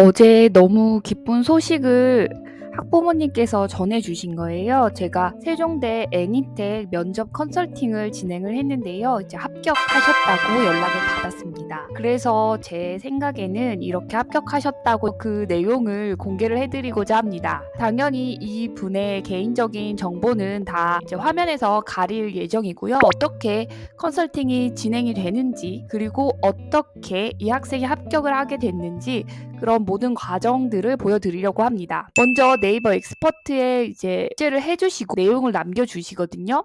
어제 너무 기쁜 소식을 학부모님께서 전해주신 거예요. 제가 세종대 애니텍 면접 컨설팅을 진행을 했는데요. 이제 합격하셨다고 연락을 받았습니다. 그래서 제 생각에는 이렇게 합격하셨다고 그 내용을 공개를 해드리고자 합니다. 당연히 이 분의 개인적인 정보는 다 이제 화면에서 가릴 예정이고요. 어떻게 컨설팅이 진행이 되는지, 그리고 어떻게 이 학생이 합격을 하게 됐는지, 그런 모든 과정들을 보여드리려고 합니다. 먼저 네이버 엑스퍼트에 이제 결제를 해주시고 내용을 남겨주시거든요.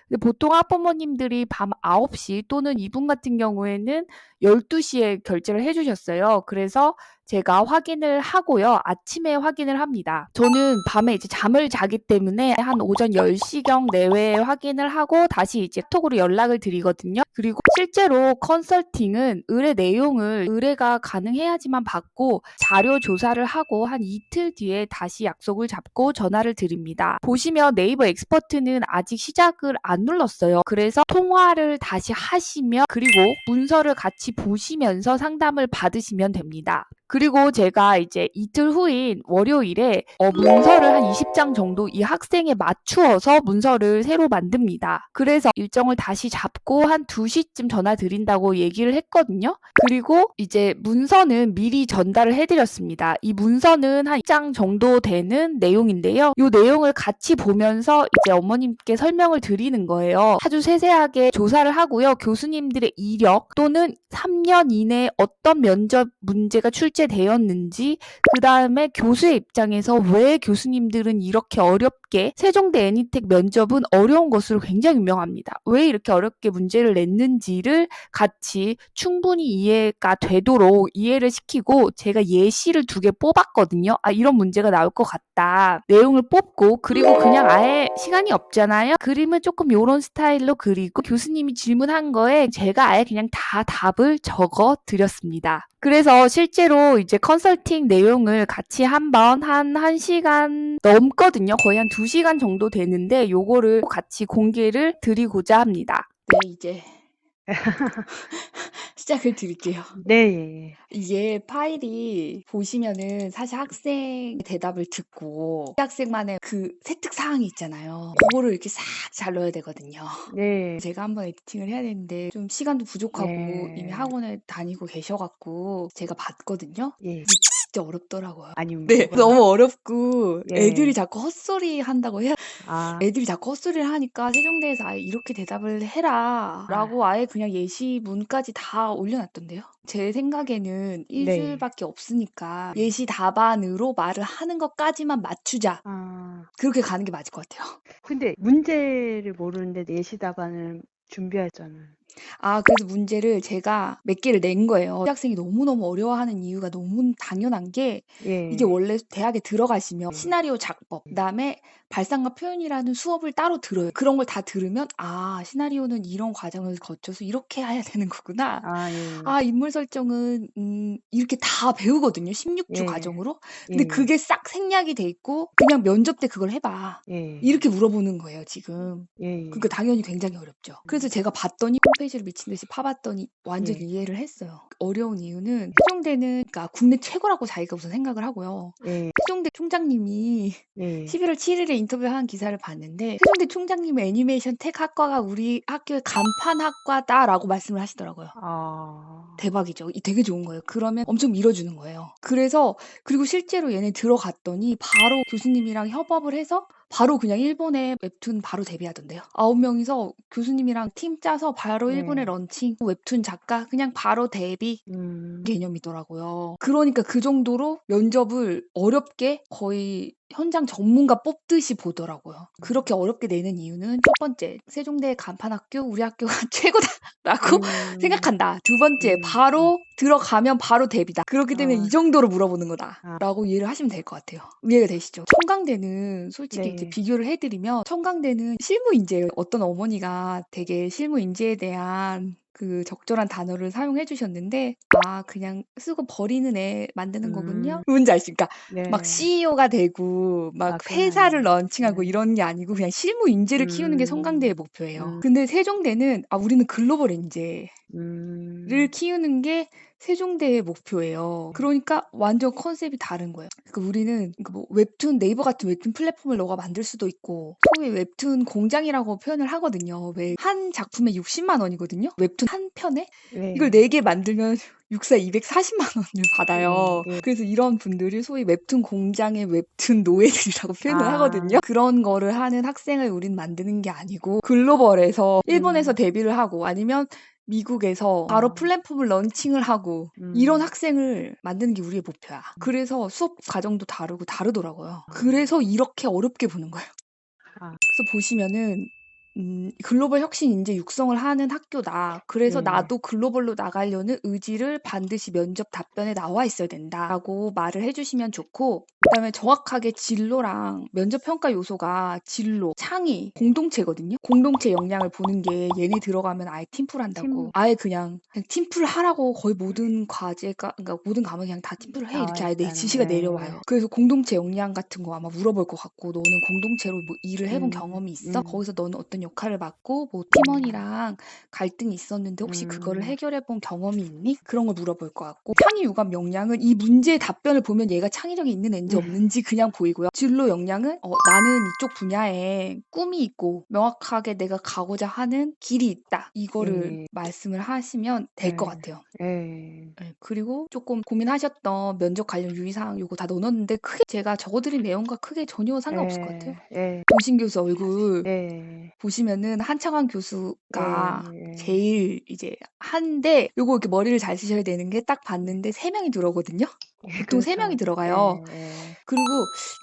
근데 보통 학부모님들이 밤 9시 또는 이분 같은 경우에는 12시에 결제를 해주셨어요. 그래서 제가 확인을 하고요. 아침에 확인을 합니다. 저는 밤에 이제 잠을 자기 때문에 한 오전 10시경 내외에 확인을 하고 다시 이제 톡으로 연락을 드리거든요. 그리고 실제로 컨설팅은 의뢰 내용을 의뢰가 가능해야지만 받고 자료 조사를 하고 한 이틀 뒤에 다시 약속을 잡고 전화를 드립니다. 보시면 네이버 엑스퍼트는 아직 시작을 안 눌렀어요. 그래서 통화를 다시 하시면, 그리고 문서를 같이 보시면서 상담을 받으시면 됩니다. 그리고 제가 이제 이틀 후인 월요일에 문서를 한 20장 정도 이 학생에 맞추어서 문서를 새로 만듭니다. 그래서 일정을 다시 잡고 한 2시쯤 전화 드린다고 얘기를 했거든요. 그리고 이제 문서는 미리 전달을 해드렸습니다. 이 문서는 한 1장 정도 되는 내용인데요. 이 내용을 같이 보면서 이제 어머님께 설명을 드리는 거예요. 아주 세세하게 조사를 하고요. 교수님들의 이력 또는 3년 이내에 어떤 면접 문제가 출제되었는지, 그 다음에 교수의 입장에서 왜 교수님들은 이렇게 어렵게, 세종대 애니텍 면접은 어려운 것으로 굉장히 유명합니다. 왜 이렇게 어렵게 문제를 냈는지를 같이 충분히 이해가 되도록 이해를 시키고, 제가 예시를 2개 뽑았거든요. 이런 문제가 나올 것 같다. 내용을 뽑고, 그리고 그냥 아예 시간이 없잖아요. 그림을 조금 요런 스타일로 그리고 교수님이 질문한 거에 제가 아예 그냥 다 답을 적어 드렸습니다. 그래서 실제로 이제 컨설팅 내용을 같이 한번 한 1시간 넘거든요. 거의 한 2시간 정도 되는데 요거를 같이 공개를 드리고자 합니다. 네, 이제 시작을 드릴게요. 네. 이게 파일이 보시면은 사실 학생 대답을 듣고 학생만의 그 세특 사항이 있잖아요. 그거를 이렇게 싹 잘 넣어야 되거든요. 네. 제가 한번 에디팅을 해야 되는데 좀 시간도 부족하고 이미 네. 학원에 다니고 계셔갖고 제가 봤거든요. 예. 이게 진짜 어렵더라고요. 아닙니다. 네, 너무 어렵고 애들이 예. 자꾸 헛소리 한다고 해야 아. 애들이 자꾸 헛소리를 하니까 세종대에서 아예 이렇게 대답을 해라라고 아예 그냥 예시문까지 다 올려놨던데요. 제 생각에는 네. 일주일밖에 없으니까 예시 답안으로 말을 하는 것까지만 맞추자. 아. 그렇게 가는 게 맞을 것 같아요. 근데 문제를 모르는데 예시 답안을 준비하자는. 그래서 문제를 제가 몇 개를 낸 거예요. 학생이 너무너무 어려워하는 이유가 너무 당연한 게, 이게 예. 원래 대학에 들어가시면 시나리오 작법, 그다음에 발상과 표현이라는 수업을 따로 들어요. 그런 걸 다 들으면 시나리오는 이런 과정을 거쳐서 이렇게 해야 되는 거구나. 아, 예. 인물 설정은 이렇게 다 배우거든요. 16주 예. 과정으로. 근데 예. 그게 싹 생략이 돼 있고 그냥 면접 때 그걸 해봐. 예. 이렇게 물어보는 거예요, 지금. 예. 그러니까 당연히 굉장히 어렵죠. 그래서 제가 봤더니 홈페이지를 미친 듯이 파봤더니 완전히 예. 이해를 했어요. 어려운 이유는 세종대는 그러니까 국내 최고라고 자기가 우선 생각을 하고요. 예. 세종대 총장님이 예. 11월 7일에 인터뷰한 기사를 봤는데, 세종대 총장님의 애니메이션 텍 학과가 우리 학교의 간판학과다라고 말씀을 하시더라고요. 아. 대박이죠. 되게 좋은 거예요. 그러면 엄청 밀어주는 거예요. 그래서 그리고 실제로 얘네 들어갔더니 바로 교수님이랑 협업을 해서 바로 그냥 일본에 웹툰 바로 데뷔하던데요. 9명이서 교수님이랑 팀 짜서 바로 일본에 네. 런칭, 웹툰 작가 그냥 바로 데뷔 음. 개념이더라고요. 그러니까 그 정도로 면접을 어렵게 거의 현장 전문가 뽑듯이 보더라고요. 그렇게 어렵게 내는 이유는 첫 번째, 세종대 간판학교 우리 학교가 최고다라고 생각한다. 두 번째, 바로 들어가면 바로 데뷔다. 그렇기 때문에 이 정도로 물어보는 거다라고 이해를 하시면 될 것 같아요. 이해가 되시죠? 청강대는 솔직히 이제 네. 비교를 해드리면, 청강대는 실무 인재예요. 어떤 어머니가 되게 실무 인재에 대한 그 적절한 단어를 사용해 주셨는데, 그냥 쓰고 버리는 애 만드는 거군요. 뭔지 아십니까? 네. 막 CEO가 되고 막 그건 회사를 아니에요. 런칭하고 네. 이런 게 아니고 그냥 실무 인재를 키우는 게 성강대의 목표예요. 근데 세종대는 우리는 글로벌 인재 음. 키우는 게 세종대의 목표예요. 그러니까 완전 컨셉이 다른 거예요. 그러니까 우리는 뭐 웹툰 네이버 같은 웹툰 플랫폼을 너가 만들 수도 있고 소위 웹툰 공장이라고 표현을 하거든요. 왜 한 작품에 60만 원이거든요. 웹툰 한 편에 이걸 네. 4개 만들면 육사 240만 원을 예. 받아요. 예. 그래서 이런 분들이 소위 웹툰 공장의 웹툰 노예들이라고 표현을 하거든요. 아. 그런 거를 하는 학생을 우린 만드는 게 아니고 글로벌에서 일본에서 데뷔를 하고 아니면 미국에서 바로 플랫폼을 런칭을 하고 이런 학생을 만드는 게 우리의 목표야. 그래서 수업 과정도 다르더라고요. 그래서 이렇게 어렵게 보는 거예요. 아. 그래서 보시면은 글로벌 혁신 인재 육성을 하는 학교다. 그래서 네. 나도 글로벌로 나가려는 의지를 반드시 면접 답변에 나와 있어야 된다라고 말을 해주시면 좋고 그다음에 정확하게 진로랑 면접 평가 요소가 진로, 창의, 공동체거든요. 공동체 역량을 보는 게 얘네 들어가면 아예 팀플 한다고. 팀 아예 그냥 팀플 하라고 거의 모든 과제가 그러니까 모든 과목이 그냥 다 팀플을 해. 나와 이렇게 아예 지시가 있다는. 예. 내려와요. 그래서 공동체 역량 같은 거 아마 물어볼 것 같고 너는 공동체로 뭐 일을 해본 음. 경험이 있어? 음. 거기서 너는 어떤 역할을 맡고 뭐 팀원이랑 갈등이 있었는데 혹시 그거를 음. 해결해 본 경험이 있니? 그런 걸 물어볼 것 같고 창의 유감 역량은 이 문제의 답변을 보면 얘가 창의력이 있는 애인지 없는지 그냥 보이고요. 진로 역량은 나는 이쪽 분야에 꿈이 있고 명확하게 내가 가고자 하는 길이 있다. 이거를 예. 말씀을 하시면 될 것 예. 같아요. 예. 네, 그리고 조금 고민하셨던 면접 관련 유의사항 요거 다 넣어놨는데 크게 제가 적어드린 내용과 크게 전혀 상관없을 것 같아요. 예. 동신 교수 얼굴 예. 보시면은 한창환 교수가 예. 제일 이제 한데 요거 이렇게 머리를 잘 쓰셔야 되는 게 딱 봤는데 3명이 들어오거든요. 보통 3명이 그렇죠. 들어가요. 예. 그리고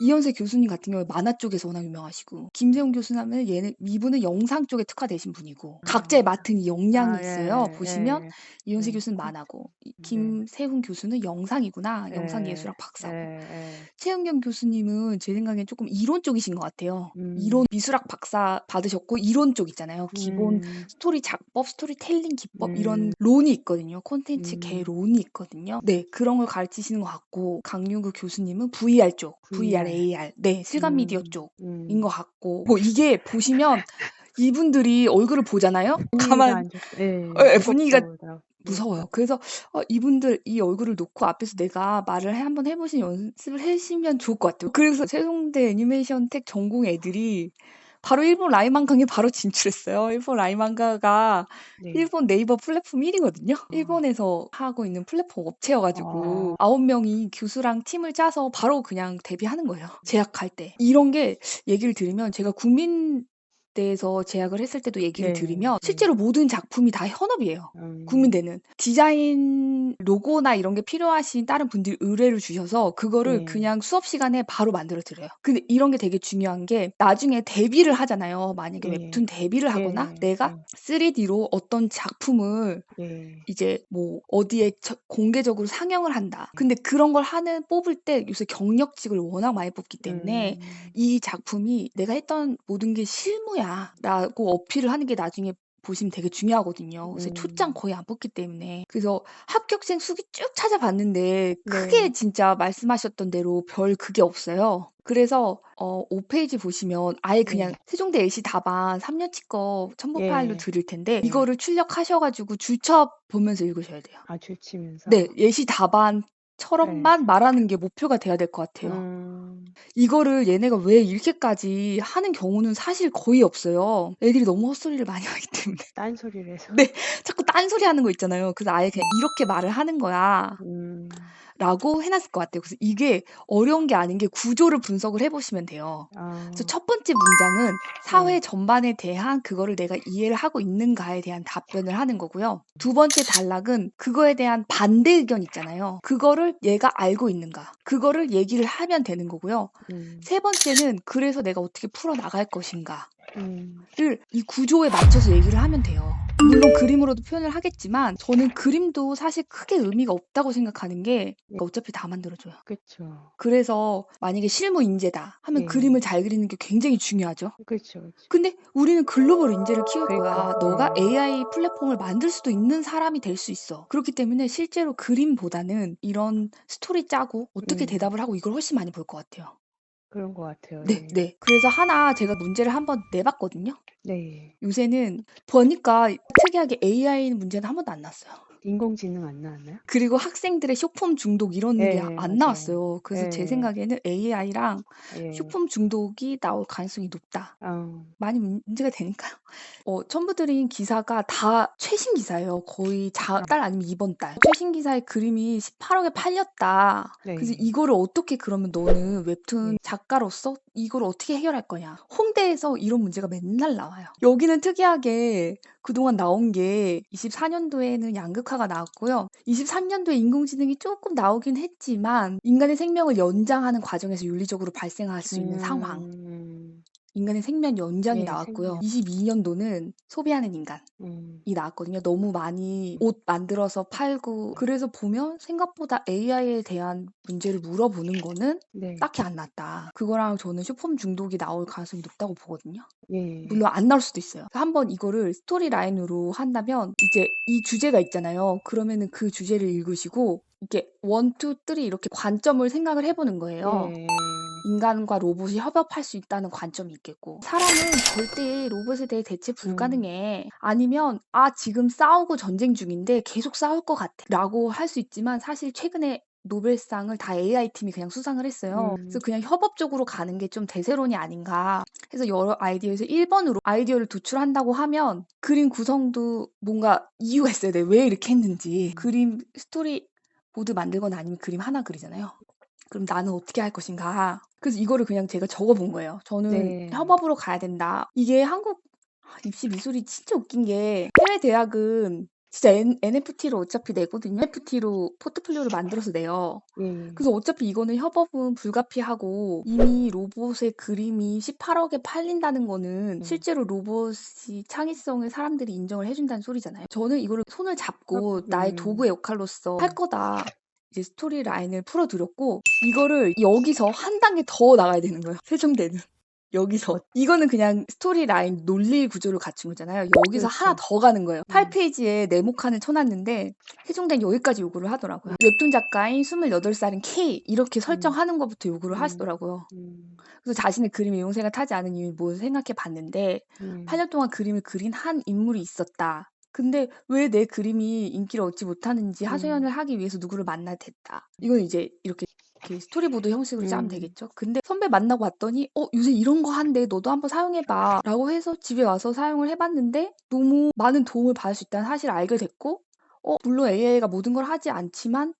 이현세 교수님 같은 경우에 만화 쪽에서 워낙 유명하시고 김세훈 교수님은 이분은 영상 쪽에 특화되신 분이고 각자의 맡은 이 역량이 있어요. 보시면 예. 이현세 네. 교수는 만화고 네. 김세훈 교수는 영상이구나. 예. 영상예술학 박사고. 예. 최은경 교수님은 제 생각엔 조금 이론 쪽이신 것 같아요. 음. 이론 미술학 박사 받으셨고 이론 쪽 있잖아요. 기본 스토리 작법, 스토리텔링 기법 이런 론이 있거든요. 콘텐츠 개론이 있거든요. 네, 그런 걸 가르치시는 것 같고 강윤구 교수님은 VR 쪽, VR, AR, 네, 실감 미디어 쪽인 것 같고 뭐 이게 보시면 이분들이 얼굴을 보잖아요. 분위기가 가만 안 좋 예. 분위기가 무겁더라고요. 무서워요. 그래서 이분들 이 얼굴을 놓고 앞에서 내가 말을 한번 해보신 연습을 하시면 좋을 것 같아요. 그래서 세종대 애니메이션 텍 전공 애들이 바로 일본 라이만강에 바로 진출했어요. 일본 라이만가가 네. 일본 네이버 플랫폼 1위거든요. 일본에서 하고 있는 플랫폼 업체여가지고 9명이 교수랑 팀을 짜서 바로 그냥 데뷔하는 거예요. 제약할 때. 이런 게 얘기를 들으면 제가 국민대에서 제약을 했을 때도 얘기를 들으면 실제로 모든 작품이 다 현업이에요. 국민대는 디자인 로고나 이런 게 필요하신 다른 분들이 의뢰를 주셔서 그거를 그냥 수업 시간에 바로 만들어 드려요. 근데 이런 게 되게 중요한 게 나중에 데뷔를 하잖아요. 만약에 웹툰 데뷔를 하거나 내가 3D로 어떤 작품을 이제 뭐 어디에 공개적으로 상영을 한다. 근데 그런 걸 뽑을 때 요새 경력직을 워낙 많이 뽑기 때문에 이 작품이 내가 했던 모든 게 실무야라고 어필을 하는 게 나중에 보시면 되게 중요하거든요. 요새 초장 거의 안 뽑기 때문에. 그래서 합격생 수기 쭉 찾아봤는데 크게 진짜 말씀하셨던 대로 별 그게 없어요. 그래서 5페이지 보시면 아예 그냥 세종대 예시 답안 3년치 거 첨부 파일로 드릴 텐데 이거를 출력하셔가지고 줄쳐 보면서 읽으셔야 돼요. 아, 줄치면서. 네, 예시 답안처럼만 말하는 게 목표가 돼야 될 것 같아요. 이거를 얘네가 왜 이렇게까지 하는 경우는 사실 거의 없어요. 애들이 너무 헛소리를 많이 하기 때문에. 딴소리를 해서. 네, 자꾸 딴소리 하는 거 있잖아요. 그래서 아예 그냥 이렇게 말을 하는 거야. 라고 해놨을 것 같아요. 그래서 이게 어려운 게 아닌 게 구조를 분석을 해보시면 돼요. 그래서 첫 번째 문장은 사회 전반에 대한 그거를 내가 이해를 하고 있는가에 대한 답변을 하는 거고요. 두 번째 단락은 그거에 대한 반대 의견 있잖아요. 그거를 얘가 알고 있는가. 그거를 얘기를 하면 되는 거고요. 세 번째는 그래서 내가 어떻게 풀어나갈 것인가. 를 이 구조에 맞춰서 얘기를 하면 돼요. 물론 그림으로도 표현을 하겠지만 저는 그림도 사실 크게 의미가 없다고 생각하는 게 어차피 다 만들어줘요. 그쵸. 그래서 만약에 실무 인재다 하면 그림을 잘 그리는 게 굉장히 중요하죠. 그쵸. 근데 우리는 글로벌 인재를 키울 거야. 그러니까. 너가 AI 플랫폼을 만들 수도 있는 사람이 될 수 있어. 그렇기 때문에 실제로 그림보다는 이런 스토리 짜고 어떻게 대답을 하고 이걸 훨씬 많이 볼 것 같아요. 그런 것 같아요. 네, 예. 네. 그래서 하나 제가 문제를 한번 내봤거든요. 네. 요새는 보니까 특이하게 AI 문제는 한 번도 안 났어요. 인공지능 안 나왔나요? 그리고 학생들의 쇼폼 중독 이런 게 예, 안 맞아요. 나왔어요. 그래서 제 예, 생각에는 AI랑 예. 쇼폼 중독이 나올 가능성이 높다. 아, 많이 문제가 되니까요. 첨부드린 기사가 다 최신 기사예요. 거의 달 아니면 이번 달. 최신 기사의 그림이 18억에 팔렸다. 그래서 네. 이거를 어떻게 그러면 너는 웹툰 네. 작가로서 이걸 어떻게 해결할 거냐. 홍대에서 이런 문제가 맨날 나와요. 여기는 특이하게 그동안 나온 게 24년도에는 양극화가 나왔고요. 23년도에 인공지능이 조금 나오긴 했지만 인간의 생명을 연장하는 과정에서 윤리적으로 발생할 수 있는 상황. 인간의 생명 연장이 예, 나왔고요. 생명. 22년도는 소비하는 인간이 나왔거든요. 너무 많이 옷 만들어서 팔고 그래서 보면 생각보다 AI에 대한 문제를 물어보는 거는 네. 딱히 안 났다. 그거랑 저는 쇼폼 중독이 나올 가능성이 높다고 보거든요. 예. 물론 안 나올 수도 있어요. 한번 이거를 스토리 라인으로 한다면 이제 이 주제가 있잖아요. 그러면은 그 주제를 읽으시고 이렇게 1, 2, 3 이렇게 관점을 생각을 해보는 거예요. 예. 인간과 로봇이 협업할 수 있다는 관점이 있겠고 사람은 절대 로봇에 대해 대체 불가능해. 아니면 지금 싸우고 전쟁 중인데 계속 싸울 것 같아 라고 할 수 있지만 사실 최근에 노벨상을 다 AI팀이 그냥 수상을 했어요. 그래서 그냥 협업적으로 가는 게 좀 대세론이 아닌가 해서 여러 아이디어에서 1번으로 아이디어를 도출한다고 하면 그림 구성도 뭔가 이유가 있어야 돼. 왜 이렇게 했는지. 그림 스토리 보드 만들거나 아니면 그림 하나 그리잖아요. 그럼 나는 어떻게 할 것인가. 그래서 이거를 그냥 제가 적어본 거예요. 저는 네. 협업으로 가야 된다. 이게 한국 입시 미술이 진짜 웃긴 게 해외 대학은 진짜 NFT로 어차피 내거든요. NFT로 포트폴리오를 만들어서 내요. 예. 그래서 어차피 이거는 협업은 불가피하고 이미 로봇의 그림이 18억에 팔린다는 거는 실제로 로봇이 창의성을 사람들이 인정을 해준다는 소리잖아요. 저는 이거를 손을 잡고 나의 도구의 역할로서 할 거다. 이제 스토리 라인을 풀어드렸고 이거를 여기서 한 단계 더 나가야 되는 거예요. 세종대는. 여기서. 이거는 그냥 스토리 라인 논리 구조를 갖춘 거잖아요. 여기서 하나 그렇죠. 더 가는 거예요. 8페이지에 네모칸을 쳐놨는데 세종대는 여기까지 요구를 하더라고요. 웹툰 작가인 28살인 K 이렇게 설정하는 것부터 요구를 하시더라고요. 그래서 자신의 그림에 용세가 타지 않은 이유를 뭐 생각해 봤는데 8년 동안 그림을 그린 한 인물이 있었다. 근데 왜 내 그림이 인기를 얻지 못하는지 하소연을 하기 위해서 누구를 만나야 됐다. 이건 이제 이렇게 스토리보드 형식으로 짜면 되겠죠. 근데 선배 만나고 왔더니 요새 이런 거 한대 너도 한번 사용해봐 라고 해서 집에 와서 사용을 해봤는데 너무 많은 도움을 받을 수 있다는 사실을 알게 됐고 물론 AI가 모든 걸 하지 않지만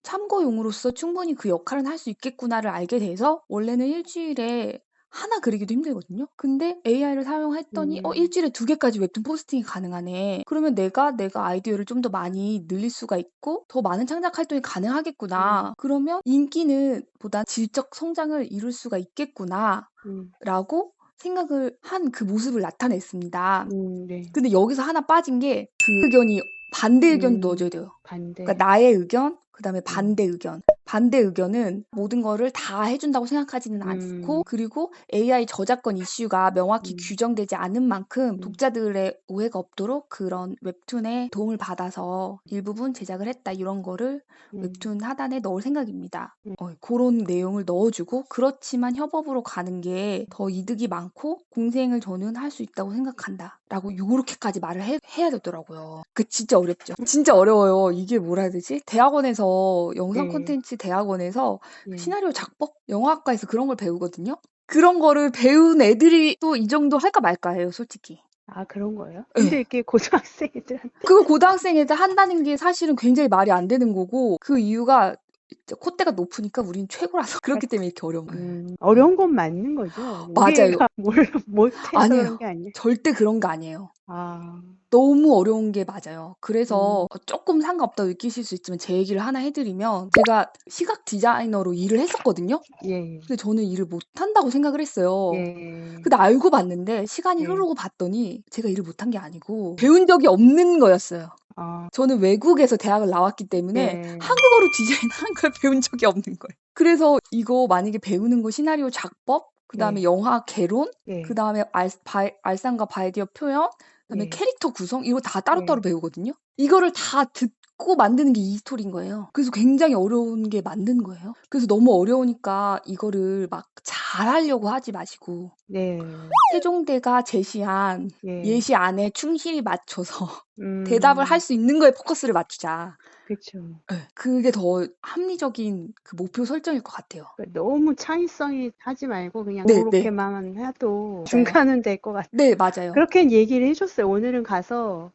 참고용으로서 충분히 그 역할은 할 수 있겠구나를 알게 돼서 원래는 일주일에 하나 그리기도 힘들거든요. 근데 AI를 사용했더니 일주일에 2개까지 웹툰 포스팅이 가능하네. 그러면 내가 아이디어를 좀 더 많이 늘릴 수가 있고 더 많은 창작 활동이 가능하겠구나. 그러면 인기는 보다 질적 성장을 이룰 수가 있겠구나. 라고 생각을 한 그 모습을 나타냈습니다. 네. 근데 여기서 하나 빠진 게 그 의견이 반대 의견도 넣어줘야 돼요. 반대. 그러니까 나의 의견, 그다음에 반대 의견. 반대 의견은 모든 거를 다 해준다고 생각하지는 않고 그리고 AI 저작권 이슈가 명확히 규정되지 않은 만큼 독자들의 오해가 없도록 그런 웹툰에 도움을 받아서 일부분 제작을 했다. 이런 거를 웹툰 하단에 넣을 생각입니다. 그런 내용을 넣어주고 그렇지만 협업으로 가는 게 더 이득이 많고 공생을 저는 할 수 있다고 생각한다. 라고 요렇게까지 말을 해야 되더라고요. 그 진짜 어렵죠. 진짜 어려워요. 이게 뭐라 해야 되지? 대학원에서 영상 네. 콘텐츠 대학원에서 예. 시나리오 작법? 영화학과에서 그런 걸 배우거든요. 그런 거를 배운 애들이 또 이 정도 할까 말까예요, 솔직히. 그런 거예요? 근데 네. 이렇게 고등학생 애들한테 그거 고등학생 애들 한다는 게 사실은 굉장히 말이 안 되는 거고 그 이유가 콧대가 높으니까 우린 최고라서 그렇기 때문에 이렇게 어려운 거예요. 어려운 건 맞는 거죠. 맞아요. 우리가 못해서 아니에요. 그런 게 아니에요. 절대 그런 거 아니에요. 아, 너무 어려운 게 맞아요. 그래서 조금 상관없다고 느끼실 수 있지만 제 얘기를 하나 해드리면 제가 시각 디자이너로 일을 했었거든요. 예. 근데 저는 일을 못한다고 생각을 했어요. 예. 근데 알고 봤는데 시간이 예. 흐르고 봤더니 제가 일을 못한 게 아니고 배운 적이 없는 거였어요. 아, 저는 외국에서 대학을 나왔기 때문에 예. 한국어로 디자인한 걸 배운 적이 없는 거예요. 그래서 이거 만약에 배우는 거 시나리오 작법, 그다음에 예. 영화 개론, 예. 그다음에 알상과 바이디어 표현, 그다음에 예. 캐릭터 구성 이거 다 따로따로 예. 배우거든요. 이거를 다 받고 만드는 게 이 스토리인 거예요. 그래서 굉장히 어려운 게 만든 거예요. 그래서 너무 어려우니까 이거를 막 잘하려고 하지 마시고 네. 세종대가 제시한 예. 예시 안에 충실히 맞춰서 대답을 할 수 있는 거에 포커스를 맞추자. 그쵸. 예. 그게 더 합리적인 그 목표 설정일 것 같아요. 그러니까 너무 창의성이 하지 말고 그냥 네, 네. 고렇게만 해도 맞아요. 중간은 될 것 같아요. 네, 맞아요. 그렇게 얘기를 해줬어요. 오늘은 가서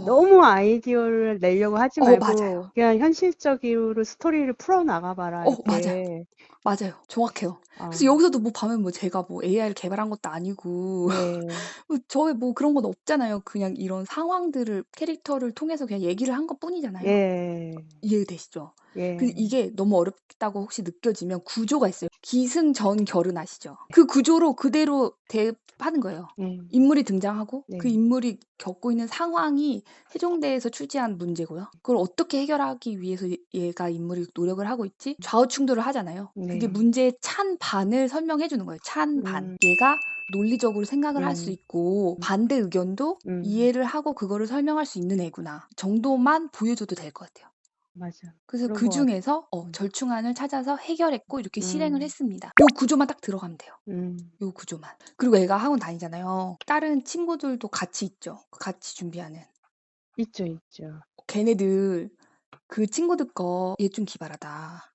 너무 아이디어를 내려고 하지 맞아요. 말고 그냥 현실적으로 스토리를 풀어 나가봐라 맞아요. 이렇게. 맞아요. 정확해요. 아, 그래서 여기서도 뭐 보면 뭐 제가 뭐 AI를 개발한 것도 아니고 네, 저의 뭐 그런 건 없잖아요. 그냥 이런 상황들을 캐릭터를 통해서 그냥 얘기를 한 것뿐이잖아요. 예, 이해되시죠? 예, 근데 이게 너무 어렵다고 혹시 느껴지면 구조가 있어요. 기승전결은 아시죠? 그 구조로 그대로 대입하는 거예요. 인물이 등장하고 그 네, 인물이 겪고 있는 상황이 세종대에서 추지한 문제고요. 그걸 어떻게 해결하기 위해서 얘가 인물이 노력을 하고 있지? 좌우 충돌을 하잖아요. 그게 네. 문제의 찬반을 설명해 주는 거예요. 찬반. 얘가 논리적으로 생각을 할 수 있고 반대 의견도 이해를 하고 그거를 설명할 수 있는 애구나 정도만 보여줘도 될 것 같아요. 맞아. 그래서 그런 그 것 같아요. 중에서 절충안을 찾아서 해결했고 이렇게 실행을 음, 했습니다. 요 구조만 딱 들어가면 돼요. 음, 요 구조만. 그리고 애가 학원 다니잖아요. 다른 친구들도 같이 있죠. 같이 준비하는. 있죠, 있죠. 걔네들 그 친구들 거 얘 좀 기발하다.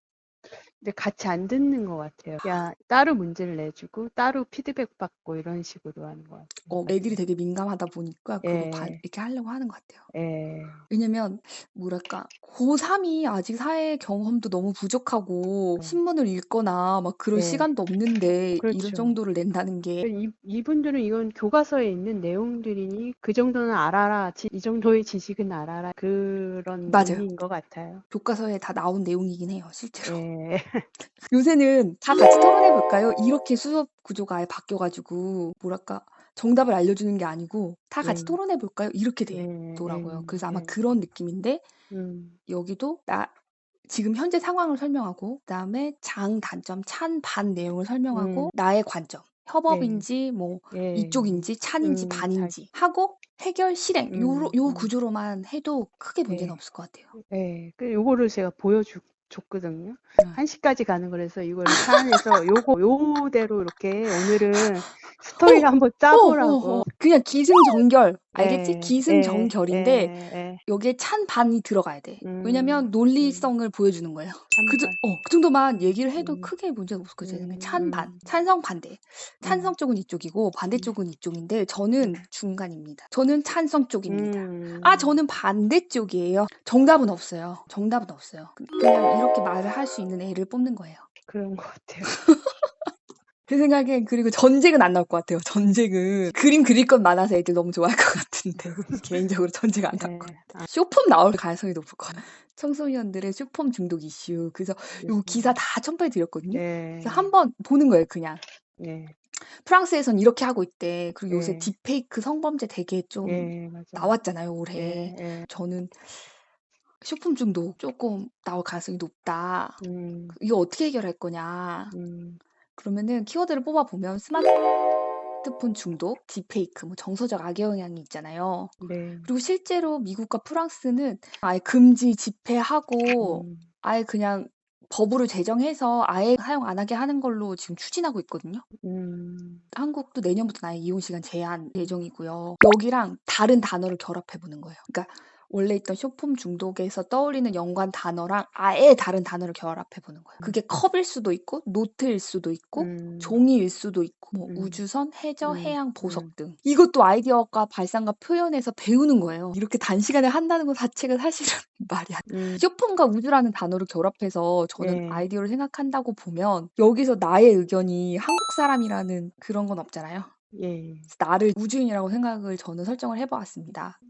근데 같이 안 듣는 것 같아요. 그냥 따로 문제를 내주고 따로 피드백 받고 이런 식으로 하는 것 같아요. 애들이 되게 민감하다 보니까 그거 예, 이렇게 하려고 하는 것 같아요. 예, 왜냐면 뭐랄까 고3이 아직 사회 경험도 너무 부족하고 신문을 읽거나 막 그럴 네. 시간도 없는데 이런 그렇죠. 정도를 낸다는 게 이분들은 이건 교과서에 있는 내용들이니 그 정도는 알아라, 이 정도의 지식은 알아라 그런 맞아요. 의미인 것 같아요. 교과서에 다 나온 내용이긴 해요, 실제로. 예, 요새는 다 같이 토론해 볼까요? 이렇게 수업 구조가 아예 바뀌어가지고 뭐랄까 정답을 알려주는 게 아니고 다 같이 예, 토론해 볼까요? 이렇게 예, 되더라고요. 그래서 아마 예. 그런 느낌인데 여기도 지금 현재 상황을 설명하고 그다음에 장, 단점, 찬, 반 내용을 설명하고 나의 관점, 협업인지 뭐 예, 이쪽인지 찬인지 반인지 하고 해결 실행 요 구조로만 해도 크게 문제는 없을 것 같아요. 예. 요거를 제가 줬거든요. 네. 1시까지 가는 거라서 이거를 차 안에서 요대로 이렇게 오늘은 스토리를 한번 짜보라고. 그냥 기승전결 알겠지? 예, 기승전결인데 예. 여기에 찬 반이 들어가야 돼. 왜냐면 논리성을 보여주는 거예요. 찬반. 그 정도만 얘기를 해도 크게 문제가 없을 거예요. 제 생각에. 찬반, 찬성, 반대. 찬성 쪽은 이쪽이고 반대 쪽은 이쪽인데 저는 중간입니다. 저는 찬성 쪽입니다. 저는 반대 쪽이에요. 정답은 없어요. 정답은 없어요. 그냥 이렇게 말을 할 수 있는 애를 뽑는 거예요. 그런 것 같아요. 제 생각엔 그리고 전쟁은 안 나올 것 같아요. 전쟁은 그림 그릴 것 많아서 애들 너무 좋아할 것 같은데 개인적으로 전쟁 안 나올 것 같아요. 쇼폼 나올 가능성이 높을 것 같아요. 청소년들의 쇼폼 중독 이슈. 그래서 요 기사 다 첨부해 드렸거든요. 그래서 한번 보는 거예요, 그냥. 프랑스에선 이렇게 하고 있대. 그리고 요새 딥페이크 성범죄 되게 좀 맞아. 나왔잖아요, 올해. 저는 쇼폼 중독 조금 나올 가능성이 높다. 이거 어떻게 해결할 거냐. 그러면은 키워드를 뽑아보면 스마트폰 중독, 딥페이크, 뭐 정서적 악영향이 있잖아요. 그리고 실제로 미국과 프랑스는 아예 금지 집회하고 아예 그냥 법으로 제정해서 아예 사용 안 하게 하는 걸로 지금 추진하고 있거든요. 한국도 내년부터 아예 이용 시간 제한 예정이고요. 여기랑 다른 단어를 결합해 보는 거예요. 그러니까 원래 있던 쇼폼 중독에서 떠올리는 연관 단어랑 아예 다른 단어를 결합해 보는 거예요. 그게 컵일 수도 있고 노트일 수도 있고 종이일 수도 있고 뭐 우주선, 해저, 해양, 보석 등. 이것도 아이디어가 발상과 표현에서 배우는 거예요. 이렇게 단시간에 한다는 것 자체가 사실은 말이 안 돼요. 쇼폼과 우주라는 단어를 결합해서 저는 아이디어를 생각한다고 보면 여기서 나의 의견이 한국 사람이라는 그런 건 없잖아요. 그래서 나를 우주인이라고 생각을 저는 설정을 해보았습니다.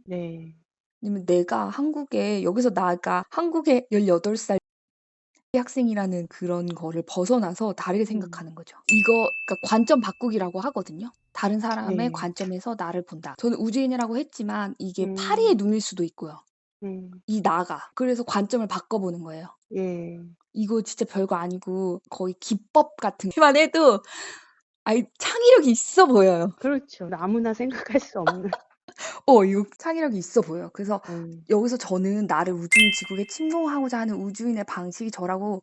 아니면 내가 여기서 나가 한국의 18살 학생이라는 그런 거를 벗어나서 다르게 생각하는 거죠. 그러니까 관점 바꾸기라고 하거든요. 다른 사람의 관점에서 나를 본다. 저는 우주인이라고 했지만 이게 파리의 눈일 수도 있고요. 이 나가. 그래서 관점을 바꿔보는 거예요. 이거 진짜 별거 아니고 거의 기법 같은 게만 해도 창의력이 있어 보여요. 그렇죠. 아무나 생각할 수 없는. 이거 창의력이 있어 보여요. 그래서 여기서 저는 나를 우주인 지구에 침공하고자 하는 우주인의 방식이 저라고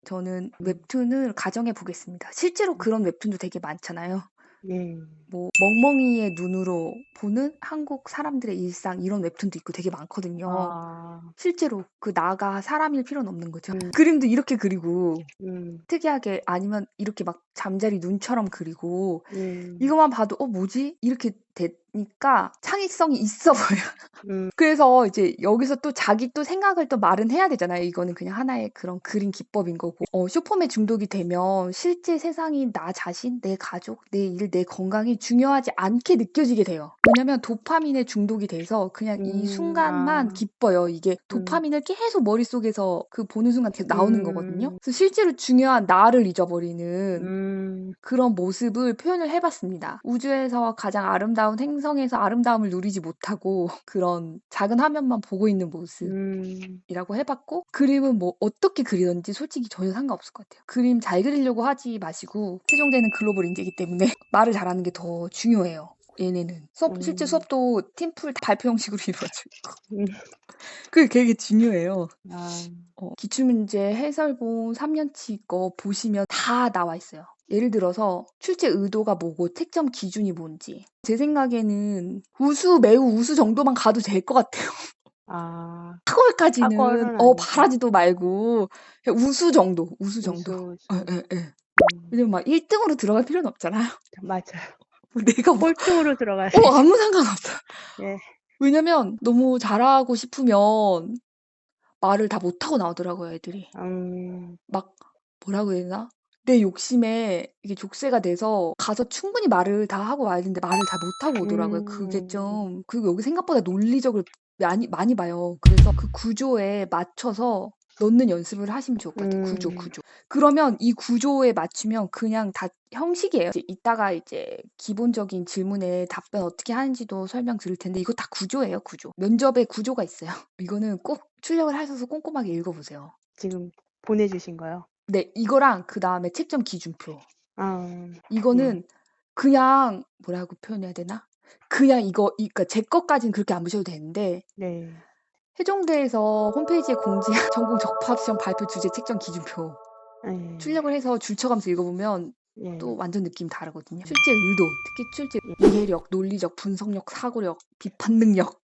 저는 웹툰을 가정해 보겠습니다. 실제로 그런 웹툰도 되게 많잖아요. 예. 뭐 멍멍이의 눈으로 보는 한국 사람들의 일상 이런 웹툰도 있고 되게 많거든요. 아, 실제로 그 나가 사람일 필요는 없는 거죠. 그림도 이렇게 그리고 특이하게 아니면 이렇게 막 잠자리 눈처럼 그리고 이것만 봐도 뭐지? 이렇게 되니까 창의성이 있어 보여요. 그래서 이제 여기서 또 자기 또 생각을 또 말은 해야 되잖아요. 이거는 그냥 하나의 그런 그림 기법인 거고. 쇼폼에 중독이 되면 실제 세상이 나 자신, 내 가족, 내 일, 내 건강이 중요하지 않게 느껴지게 돼요. 왜냐면 도파민에 중독이 돼서 그냥 이 순간만 기뻐요. 이게 도파민을 계속 머릿속에서 그 보는 순간 계속 나오는 거거든요. 그래서 실제로 중요한 나를 잊어버리는 그런 모습을 표현을 해봤습니다. 우주에서 가장 아름다운 행성에서 아름다움을 누리지 못하고 그런 작은 화면만 보고 있는 모습이라고 해봤고, 그림은 뭐 어떻게 그리든지 솔직히 전혀 상관없을 것 같아요. 그림 잘 그리려고 하지 마시고, 세종대는 글로벌 인재이기 때문에 말을 잘하는 게 더 중요해요. 얘네는 실제 수업도 팀플 발표 형식으로 이루어지고 그게 되게 중요해요. 기출문제 해설본 3년치 거 보시면 다 나와 있어요. 예를 들어서 출제 의도가 뭐고 채점 기준이 뭔지. 제 생각에는 매우 우수 정도만 가도 될 것 같아요. 학월까지는 학월은 아니고. 바라지도 말고 그냥 우수 정도. 예. 왜냐면 막 1등으로 들어갈 필요는 없잖아요. 맞아요. 내가 뭐 꼴등으로 들어가야 아무 상관없어요. 예. 왜냐면 너무 잘하고 싶으면 말을 다 못하고 나오더라고요, 애들이. 막 뭐라고 해야 되나? 내 욕심에 이게 족쇄가 돼서 가서 충분히 말을 다 하고 와야 되는데 말을 다 못하고 오더라고요. 그게 좀 그리고 여기 생각보다 논리적을 많이 봐요. 그래서 그 구조에 맞춰서 넣는 연습을 하시면 좋을 것 같아요. 구조. 그러면 이 구조에 맞추면 그냥 다 형식이에요. 이따가 이제 기본적인 질문에 답변 어떻게 하는지도 설명드릴 텐데 이거 다 구조예요, 구조. 면접에 구조가 있어요. 이거는 꼭 출력을 하셔서 꼼꼼하게 읽어보세요. 지금 보내주신 거요? 네, 이거랑 그 다음에 채점 기준표. 아, 이거는 그냥 뭐라고 표현해야 되나? 그냥 그러니까 제 것까지는 그렇게 안 보셔도 되는데 네. 세종대에서 홈페이지에 공지한 전공 적합시험 발표 주제 채점 기준표 예. 출력을 해서 줄쳐가면서 읽어보면 예. 또 완전 느낌 다르거든요. 실제 의도, 특히 출제 이해력, 논리적, 분석력, 사고력, 비판 능력.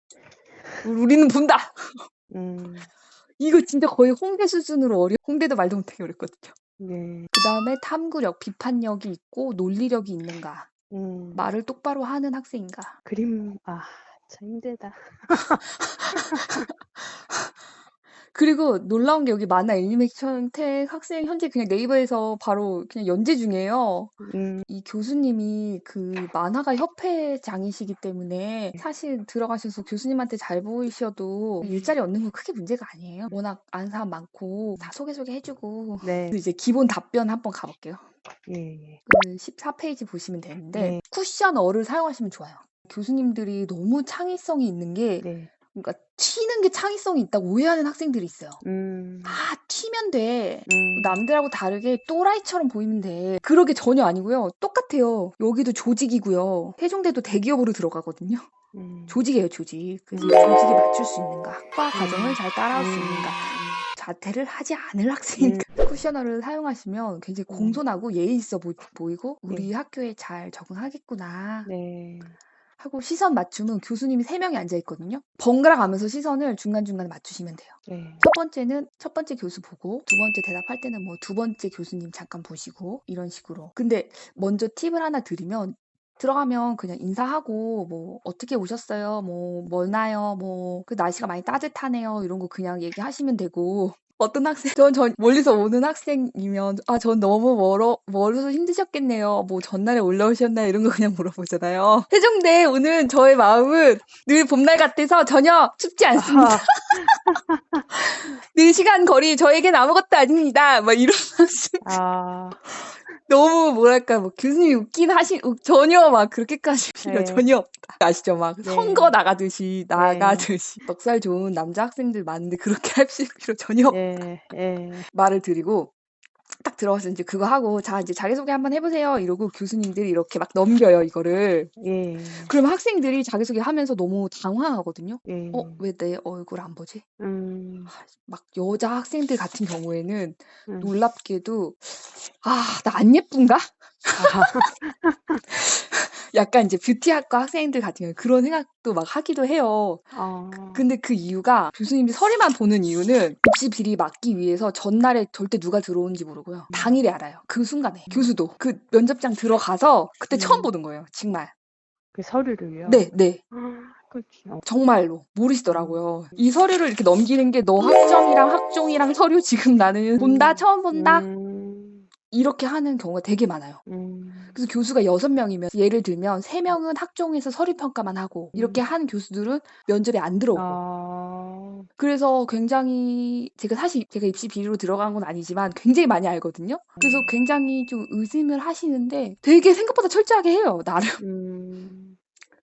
우리는 본다. 이거 진짜 거의 홍대 수준으로 홍대도 말도 못하게 어렵거든요. 네. 그 다음에 탐구력, 비판력이 있고 논리력이 있는가. 말을 똑바로 하는 학생인가. 그림, 참 힘들다. 그리고 놀라운 게 여기 만화 애니메이션 텍 학생 현재 그냥 네이버에서 바로 그냥 연재 중이에요. 이 교수님이 그 만화가 협회장이시기 때문에 사실 들어가셔서 교수님한테 잘 보이셔도 일자리 얻는 건 크게 문제가 아니에요. 워낙 아는 사람 많고 다 소개해주고. 네. 이제 기본 답변 한번 가볼게요. 예. 그 14페이지 보시면 되는데 쿠션어를 사용하시면 좋아요. 교수님들이 너무 창의성이 있는 게 그러니까 튀는 게 창의성이 있다고 오해하는 학생들이 있어요. 튀면 돼. 남들하고 다르게 또라이처럼 보이면 돼. 그러게 전혀 아니고요. 똑같아요. 여기도 조직이고요. 세종대도 대기업으로 들어가거든요. 조직이에요, 조직. 그래서 조직에 맞출 수 있는가. 학과 과정을 잘 따라올 수 있는가. 자퇴를 하지 않을 학생이니까 쿠셔너를 사용하시면 굉장히 공손하고 예의 있어 보이고 우리 학교에 잘 적응하겠구나 하고 시선 맞춤은 교수님이 3명이 앉아있거든요. 번갈아 가면서 시선을 중간중간에 맞추시면 돼요. 첫 번째 교수 보고 두 번째 대답할 때는 뭐 두 번째 교수님 잠깐 보시고 이런 식으로. 근데 먼저 팁을 하나 드리면 들어가면 그냥 인사하고 뭐 어떻게 오셨어요? 뭐 뭐나요? 뭐 그 날씨가 많이 따뜻하네요. 이런 거 그냥 얘기하시면 되고 어떤 학생 전 멀리서 오는 학생이면 전 너무 멀어서 힘드셨겠네요. 뭐 전날에 올라오셨나요? 이런 거 그냥 물어보잖아요. 세종대 오는 저의 마음은 늘 봄날 같아서 전혀 춥지 않습니다. 4시간 거리 저에겐 아무것도 아닙니다. 막 이런 학생. 너무 뭐랄까 뭐 교수님이 웃긴 전혀 막 그렇게까지 필요 전혀 없다. 아시죠? 막 선거 나가듯이 넉살 좋은 남자 학생들 많은데 그렇게 할 필요 전혀 없다. 말을 드리고 딱 들어가서 이제 그거 하고 자 이제 자기소개 한번 해보세요 이러고 교수님들이 이렇게 막 넘겨요 이거를. 예. 그러면 학생들이 자기소개 하면서 너무 당황하거든요. 예. 왜 내 얼굴 안 보지? 음. 막 여자 학생들 같은 경우에는 음. 놀랍게도 나 안 예쁜가? 아. 약간 이제 뷰티학과 학생들 같은 경우에 그런 생각도 막 하기도 해요. 근데 그 이유가 교수님이 서류만 보는 이유는 입시 비리 막기 위해서 전날에 절대 누가 들어오는지 모르고요. 당일에 알아요. 그 순간에. 교수도 그 면접장 들어가서 그때 처음 보는 거예요. 정말. 그 서류를요? 네, 네. 그렇죠. 정말로 모르시더라고요. 이 서류를 이렇게 넘기는 게 너 학점이랑 학종이랑 서류 지금 나는 본다, 처음 본다 이렇게 하는 경우가 되게 많아요. 그래서 교수가 6명이면 예를 들면 3명은 학종에서 서류 평가만 하고 이렇게 하는 교수들은 면접에 안 들어오고. 그래서 굉장히 제가 입시 비리로 들어간 건 아니지만 굉장히 많이 알거든요. 그래서 굉장히 좀 의심을 하시는데 되게 생각보다 철저하게 해요, 나름.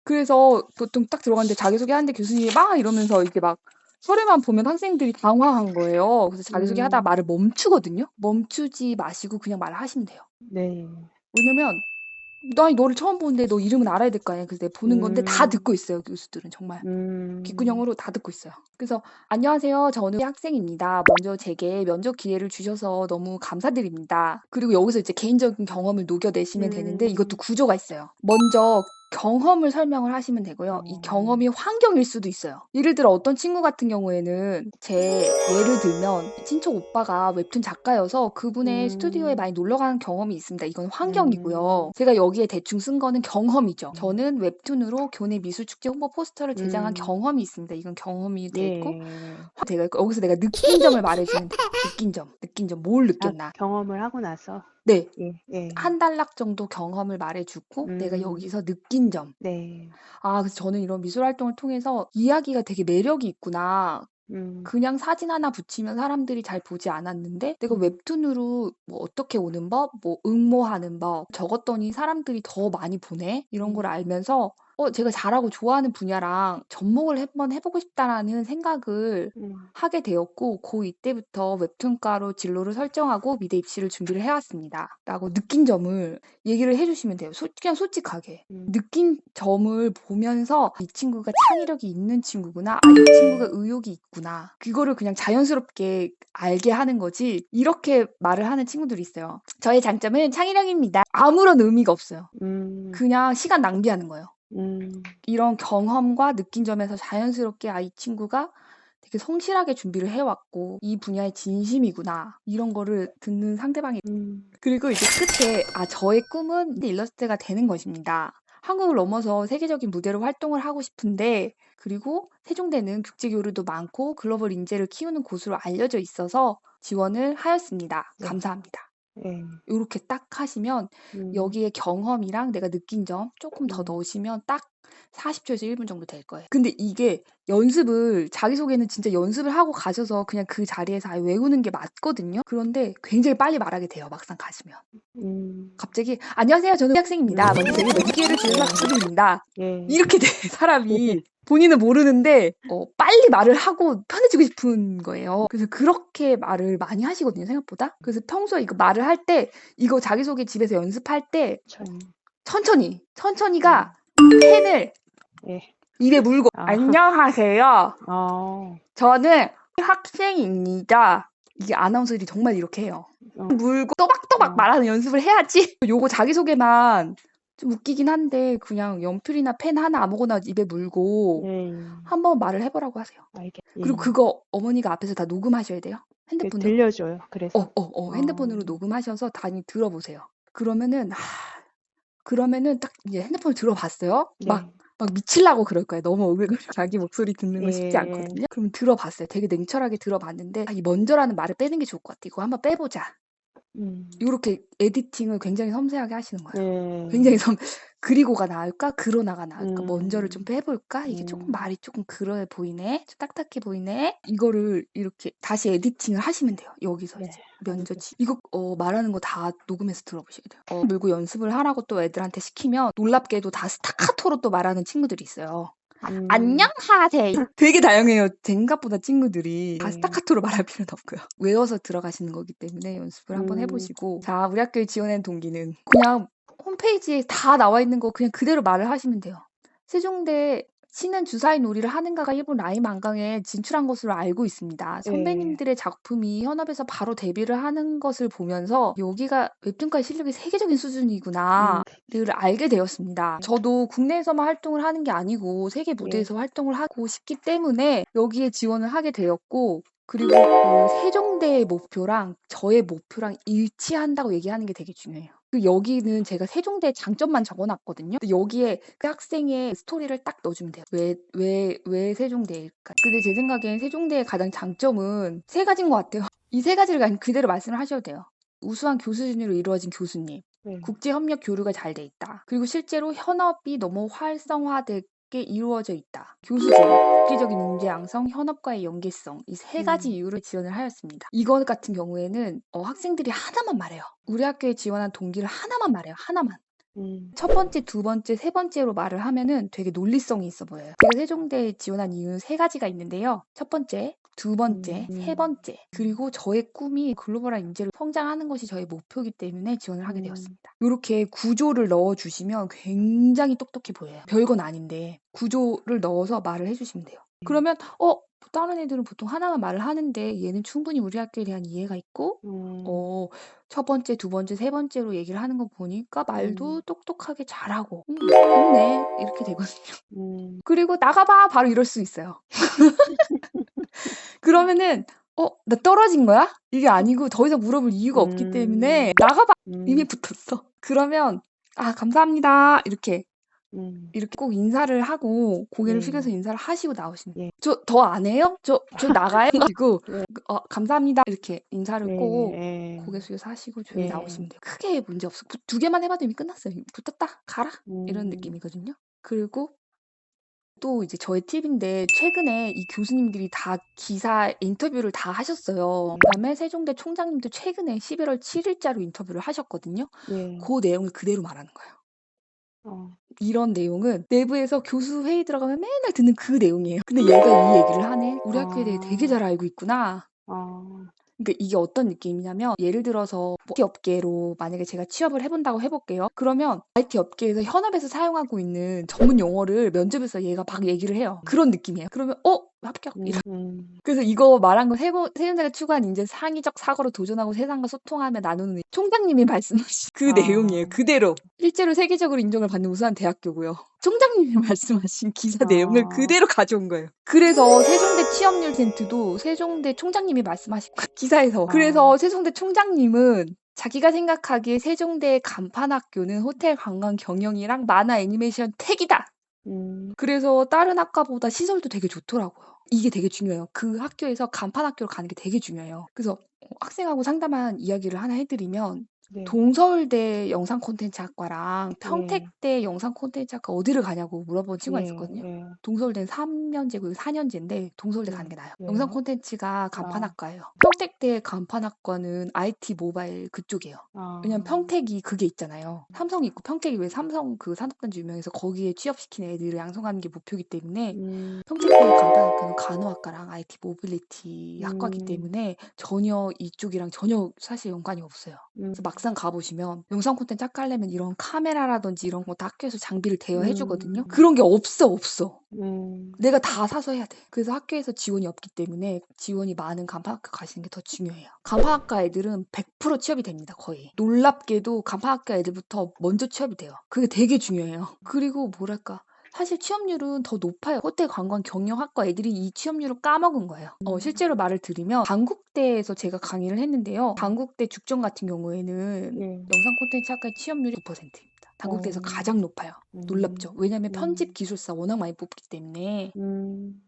그래서 보통 딱 들어갔는데 자기소개하는데 교수님이 막 이러면서 이렇게 막 서류만 보면 학생들이 당황한 거예요. 그래서 자기소개하다가 말을 멈추거든요. 멈추지 마시고 그냥 말을 하시면 돼요. 네. 왜냐면 나 너를 처음 보는데 너 이름은 알아야 될 거 아니야. 그래서 내가 보는 건데 다 듣고 있어요. 교수들은 정말. 귓구녕으로 다 듣고 있어요. 그래서 안녕하세요. 저는 학생입니다. 먼저 제게 면접 기회를 주셔서 너무 감사드립니다. 그리고 여기서 이제 개인적인 경험을 녹여내시면 되는데 이것도 구조가 있어요. 먼저 경험을 설명을 하시면 되고요. 이 경험이 환경일 수도 있어요. 예를 들어 어떤 친구 같은 경우에는 예를 들면 친척 오빠가 웹툰 작가여서 그분의 스튜디오에 많이 놀러가는 경험이 있습니다. 이건 환경이고요. 제가 여기에 대충 쓴 거는 경험이죠. 저는 웹툰으로 교내 미술축제 홍보 포스터를 제작한 경험이 있습니다. 이건 경험이 되고 여기서 내가 느낀 점을 말해주면 돼요. 느낀 점 뭘 느꼈나. 경험을 하고 나서 네. 예. 한 단락 정도 경험을 말해주고 내가 여기서 느낀 점. 네. 그래서 저는 이런 미술 활동을 통해서 이야기가 되게 매력이 있구나. 그냥 사진 하나 붙이면 사람들이 잘 보지 않았는데 내가 웹툰으로 뭐 어떻게 오는 법, 뭐 응모하는 법 적었더니 사람들이 더 많이 보네. 이런 걸 알면서 제가 잘하고 좋아하는 분야랑 접목을 한번 해보고 싶다라는 생각을 하게 되었고 이때부터 웹툰과로 진로를 설정하고 미대 입시를 준비를 해왔습니다. 라고 느낀 점을 얘기를 해주시면 돼요. 그냥 솔직하게. 느낀 점을 보면서 이 친구가 창의력이 있는 친구구나. 이 친구가 의욕이 있구나. 그거를 그냥 자연스럽게 알게 하는 거지. 이렇게 말을 하는 친구들이 있어요. 저의 장점은 창의력입니다. 아무런 의미가 없어요. 그냥 시간 낭비하는 거예요. 이런 경험과 느낀 점에서 자연스럽게 이 친구가 되게 성실하게 준비를 해왔고 이 분야의 진심이구나 이런 거를 듣는 상대방이 그리고 이제 끝에 저의 꿈은 일러스트가 되는 것입니다. 한국을 넘어서 세계적인 무대로 활동을 하고 싶은데 그리고 세종대는 국제 교류도 많고 글로벌 인재를 키우는 곳으로 알려져 있어서 지원을 하였습니다. 감사합니다. 요렇게 딱 하시면 여기에 경험이랑 내가 느낀 점 조금 더 넣으시면 딱 40초에서 1분 정도 될 거예요. 근데 이게 자기소개는 진짜 연습을 하고 가셔서 그냥 그 자리에서 외우는 게 맞거든요. 그런데 굉장히 빨리 말하게 돼요. 막상 가시면. 갑자기 안녕하세요. 저는 학생입니다. 먼저 제게 면접 기회를 주셔서 감사드립니다. 이렇게 돼 사람이. 본인은 모르는데 빨리 말을 하고 편해지고 싶은 거예요. 그래서 그렇게 말을 많이 하시거든요. 생각보다. 그래서 평소에 이거 말을 할 때 이거 자기소개 집에서 연습할 때 천천히가 펜을 입에 물고 안녕하세요. 저는 학생입니다. 이게 아나운서들이 정말 이렇게 해요. 물고 또박또박 말하는 연습을 해야지. 요거 자기소개만 좀 웃기긴 한데 그냥 연필이나 펜 하나 아무거나 입에 물고 한번 말을 해보라고 하세요. 그리고 그거 어머니가 앞에서 다 녹음하셔야 돼요. 핸드폰으로. 들려줘요. 그래서 핸드폰으로 녹음하셔서 다니 들어보세요. 그러면은 딱 이제 핸드폰을 들어봤어요. 막 미치려고 그럴 거예요. 너무 오글거려. 자기 목소리 듣는 거 쉽지 않거든요. 그럼 들어봤어요. 되게 냉철하게 들어봤는데 이 먼저라는 말을 빼는 게 좋을 것 같아. 이거 한번 빼보자. 이렇게 에디팅을 굉장히 섬세하게 하시는 거예요. 굉장히 그리고가 나을까? 그러나가 나을까? 먼저를 좀 빼볼까? 이게 조금 말이 조금 그러해 보이네? 좀 딱딱해 보이네? 이거를 이렇게 다시 에디팅을 하시면 돼요. 여기서 이제 면접지. 이거 말하는 거 다 녹음해서 들어보셔야 돼요. 물고 연습을 하라고 또 애들한테 시키면 놀랍게도 다 스타카토로 또 말하는 친구들이 있어요. 안녕하세요. 되게 다양해요. 생각보다 친구들이 다 네. 스타카토로 말할 필요는 없고요. 외워서 들어가시는 거기 때문에 연습을 한번 해보시고. 자, 우리 학교에 지원한 동기는 그냥 홈페이지에 다 나와 있는 거 그냥 그대로 말을 하시면 돼요. 세종대 신은 주사위 놀이를 하는가가 일본 라임 만강에 진출한 것으로 알고 있습니다. 네. 선배님들의 작품이 현업에서 바로 데뷔를 하는 것을 보면서 여기가 웹툰가의 실력이 세계적인 수준이구나 를 알게 되었습니다. 저도 국내에서만 활동을 하는 게 아니고 세계 무대에서 활동을 하고 싶기 때문에 여기에 지원을 하게 되었고, 그리고 그 세종대의 목표랑 저의 목표랑 일치한다고 얘기하는 게 되게 중요해요. 그 여기는 제가 세종대의 장점만 적어놨거든요. 근데 여기에 그 학생의 스토리를 딱 넣어주면 돼요. 왜 세종대일까? 근데 제 생각엔 세종대의 가장 장점은 세 가지인 것 같아요. 이 세 가지를 그냥 그대로 말씀을 하셔도 돼요. 우수한 교수 진으로 이루어진 교수님, 국제 협력 교류가 잘 돼 있다. 그리고 실제로 현업이 너무 활성화되게 이루어져 있다. 교수진, 국제적인 인재 양성, 현업과의 연계성, 이 세 가지 이유로 지원을 하였습니다. 이거 같은 경우에는 학생들이 하나만 말해요. 우리 학교에 지원한 동기를 하나만 말해요. 하나만. 첫 번째, 두 번째, 세 번째로 말을 하면은 되게 논리성이 있어 보여요. 제가 세종대에 지원한 이유는 세 가지가 있는데요. 첫 번째, 두 번째, 세 번째. 그리고 저의 꿈이 글로벌한 인재로 성장하는 것이 저의 목표이기 때문에 지원을 하게 되었습니다. 이렇게 구조를 넣어주시면 굉장히 똑똑해 보여요. 별건 아닌데 구조를 넣어서 말을 해주시면 돼요. 그러면 다른 애들은 보통 하나만 말을 하는데 얘는 충분히 우리 학교에 대한 이해가 있고 첫 번째, 두 번째, 세 번째로 얘기를 하는 거 보니까 말도 똑똑하게 잘하고 좋네 이렇게 되거든요. 그리고 나가봐 바로 이럴 수 있어요. 그러면은 나 떨어진 거야? 이게 아니고 더 이상 물어볼 이유가 없기 때문에 나가봐 이미 붙었어. 그러면 감사합니다 이렇게 꼭 인사를 하고 고개를 숙여서 인사를 하시고 나오시면 돼요. 저 더 안 해요? 저 나가요? 그리고 감사합니다 이렇게 인사를 꼭 고개 숙여서 하시고 조용히 나오시면 돼요. 크게 문제 없어. 두 개만 해봐도 이미 끝났어요. 붙었다 가라 이런 느낌이거든요. 그리고 또 이제 저의 팁인데 최근에 이 교수님들이 다 기사 인터뷰를 다 하셨어요. 그다음에 세종대 총장님도 최근에 11월 7일자로 인터뷰를 하셨거든요. 그 내용을 그대로 말하는 거예요. 이런 내용은 내부에서 교수 회의 들어가면 맨날 듣는 그 내용이에요. 근데 얘가 이 얘기를 하네. 우리 학교에 대해 되게 잘 알고 있구나. 그러니까 이게 어떤 느낌이냐면 예를 들어서 IT 업계로 만약에 제가 취업을 해본다고 해볼게요. 그러면 IT 업계에서 현업에서 사용하고 있는 전문 용어를 면접에서 얘가 막 얘기를 해요. 그런 느낌이에요. 그러면 합격 이런. 그래서 이거 말한 거 세종대가 추구한 이제 창의적 사고로 도전하고 세상과 소통하며 나누는 총장님이 말씀하신 그 내용이에요. 그대로. 실제로 세계적으로 인정을 받는 우수한 대학교고요. 총장님이 말씀하신 기사 내용을 그대로 가져온 거예요. 그래서 세종대 취업률 텐트도 세종대 총장님이 말씀하신 거예요. 기사에서. 그래서 세종대 총장님은 자기가 생각하기에 세종대의 간판 학교는 호텔 관광 경영이랑 만화 애니메이션 택이다. 그래서 다른 학과보다 시설도 되게 좋더라고요. 이게 되게 중요해요. 그 학교에서 간판 학교로 가는 게 되게 중요해요. 그래서 학생하고 상담한 이야기를 하나 해드리면 동서울대 영상 콘텐츠 학과랑 평택대 영상 콘텐츠 학과 어디를 가냐고 물어본 친구가 있었거든요. 동서울대는 3년제고 4년제인데 동서울대 가는 게 나아요. 영상 콘텐츠가 간판 학과예요. 평택대 간판 학과는 IT 모바일 그쪽이에요. 왜냐면 평택이 그게 있잖아요. 삼성이 있고 평택이 왜 삼성 그 산업단지 유명해서 거기에 취업시키는 애들을 양성하는 게 목표이기 때문에 평택대 간판 학과는 간호학과랑 IT 모빌리티 학과이기 때문에 전혀 이쪽이랑 전혀 사실 연관이 없어요. 그래서 막상 가보시면 영상 콘텐츠 학과 하려면 이런 카메라라든지 이런 거 다 학교에서 장비를 대여해 주거든요. 그런 게 없어. 내가 다 사서 해야 돼. 그래서 학교에서 지원이 없기 때문에 지원이 많은 간판학교 가시는 게 더 중요해요. 간판학과 애들은 100% 취업이 됩니다. 거의. 놀랍게도 간판학교 애들부터 먼저 취업이 돼요. 그게 되게 중요해요. 그리고 뭐랄까 사실 취업률은 더 높아요. 호텔 관광 경영학과 애들이 이 취업률을 까먹은 거예요. 실제로 말을 드리면 단국대에서 제가 강의를 했는데요. 단국대 죽전 같은 경우에는 영상 콘텐츠 학과의 취업률이 9%입니다. 단국대에서 가장 높아요. 놀랍죠? 왜냐하면 편집 기술사 워낙 많이 뽑기 때문에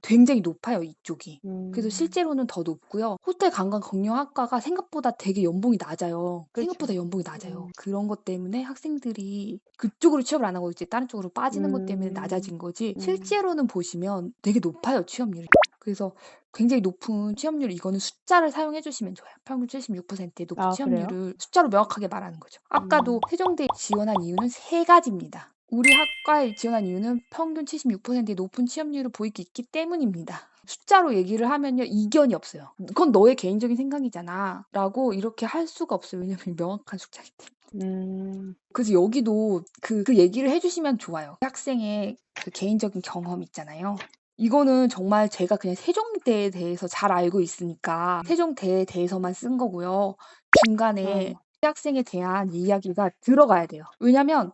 굉장히 높아요, 이쪽이. 그래서 실제로는 더 높고요. 호텔 관광 경영학과가 생각보다 되게 연봉이 낮아요. 생각보다 연봉이 낮아요. 그런 것 때문에 학생들이 그쪽으로 취업을 안 하고 이제 다른 쪽으로 빠지는 것 때문에 낮아진 거지. 실제로는 보시면 되게 높아요, 취업률이. 그래서 굉장히 높은 취업률, 이거는 숫자를 사용해 주시면 좋아요. 평균 76%의 높은 그래요? 취업률을 숫자로 명확하게 말하는 거죠. 아까도 세종대에 지원한 이유는 세 가지입니다. 우리 학과에 지원한 이유는 평균 76%의 높은 취업률을 보이고 있기 때문입니다. 숫자로 얘기를 하면요, 이견이 없어요. 그건 너의 개인적인 생각이잖아. 라고 이렇게 할 수가 없어요. 왜냐면 명확한 숫자이기 때문에. 그래서 여기도 그 얘기를 해주시면 좋아요. 학생의 그 개인적인 경험 있잖아요. 이거는 정말 제가 그냥 세종대에 대해서 잘 알고 있으니까 세종대에 대해서만 쓴 거고요. 중간에 학생에 대한 이야기가 들어가야 돼요. 왜냐면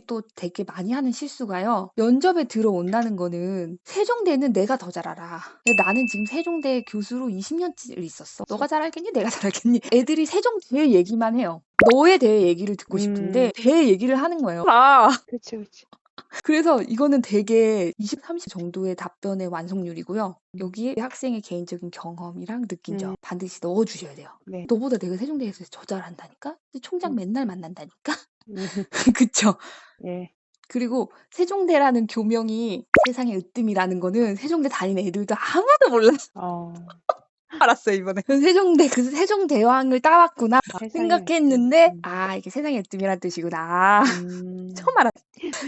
또 되게 많이 하는 실수가요. 면접에 들어온다는 거는 세종대는 내가 더 잘 알아. 근데 나는 지금 세종대 교수로 20년째를 있었어. 너가 잘 알겠니? 내가 잘 알겠니? 애들이 세종대 얘기만 해요. 너에 대해 얘기를 듣고 싶은데 대 얘기를 하는 거예요. 그치, 그치. 그래서 이거는 되게 20, 30 정도의 답변의 완성률이고요. 여기에 학생의 개인적인 경험이랑 느낀 점 반드시 넣어주셔야 돼요. 네. 너보다 내가 세종대에서 더 잘한다니까? 총장 음. 맨날 만난다니까? 음. 그쵸? 예. 그리고 세종대라는 교명이 세상의 으뜸이라는 거는 세종대 다니는 애들도 아무도 몰라. 어. 알았어요, 이번에. 세종대, 그 세종대왕을 따왔구나 세상에. 생각했는데, 아, 이게 세상의 으뜸이란 뜻이구나. 처음 알았어.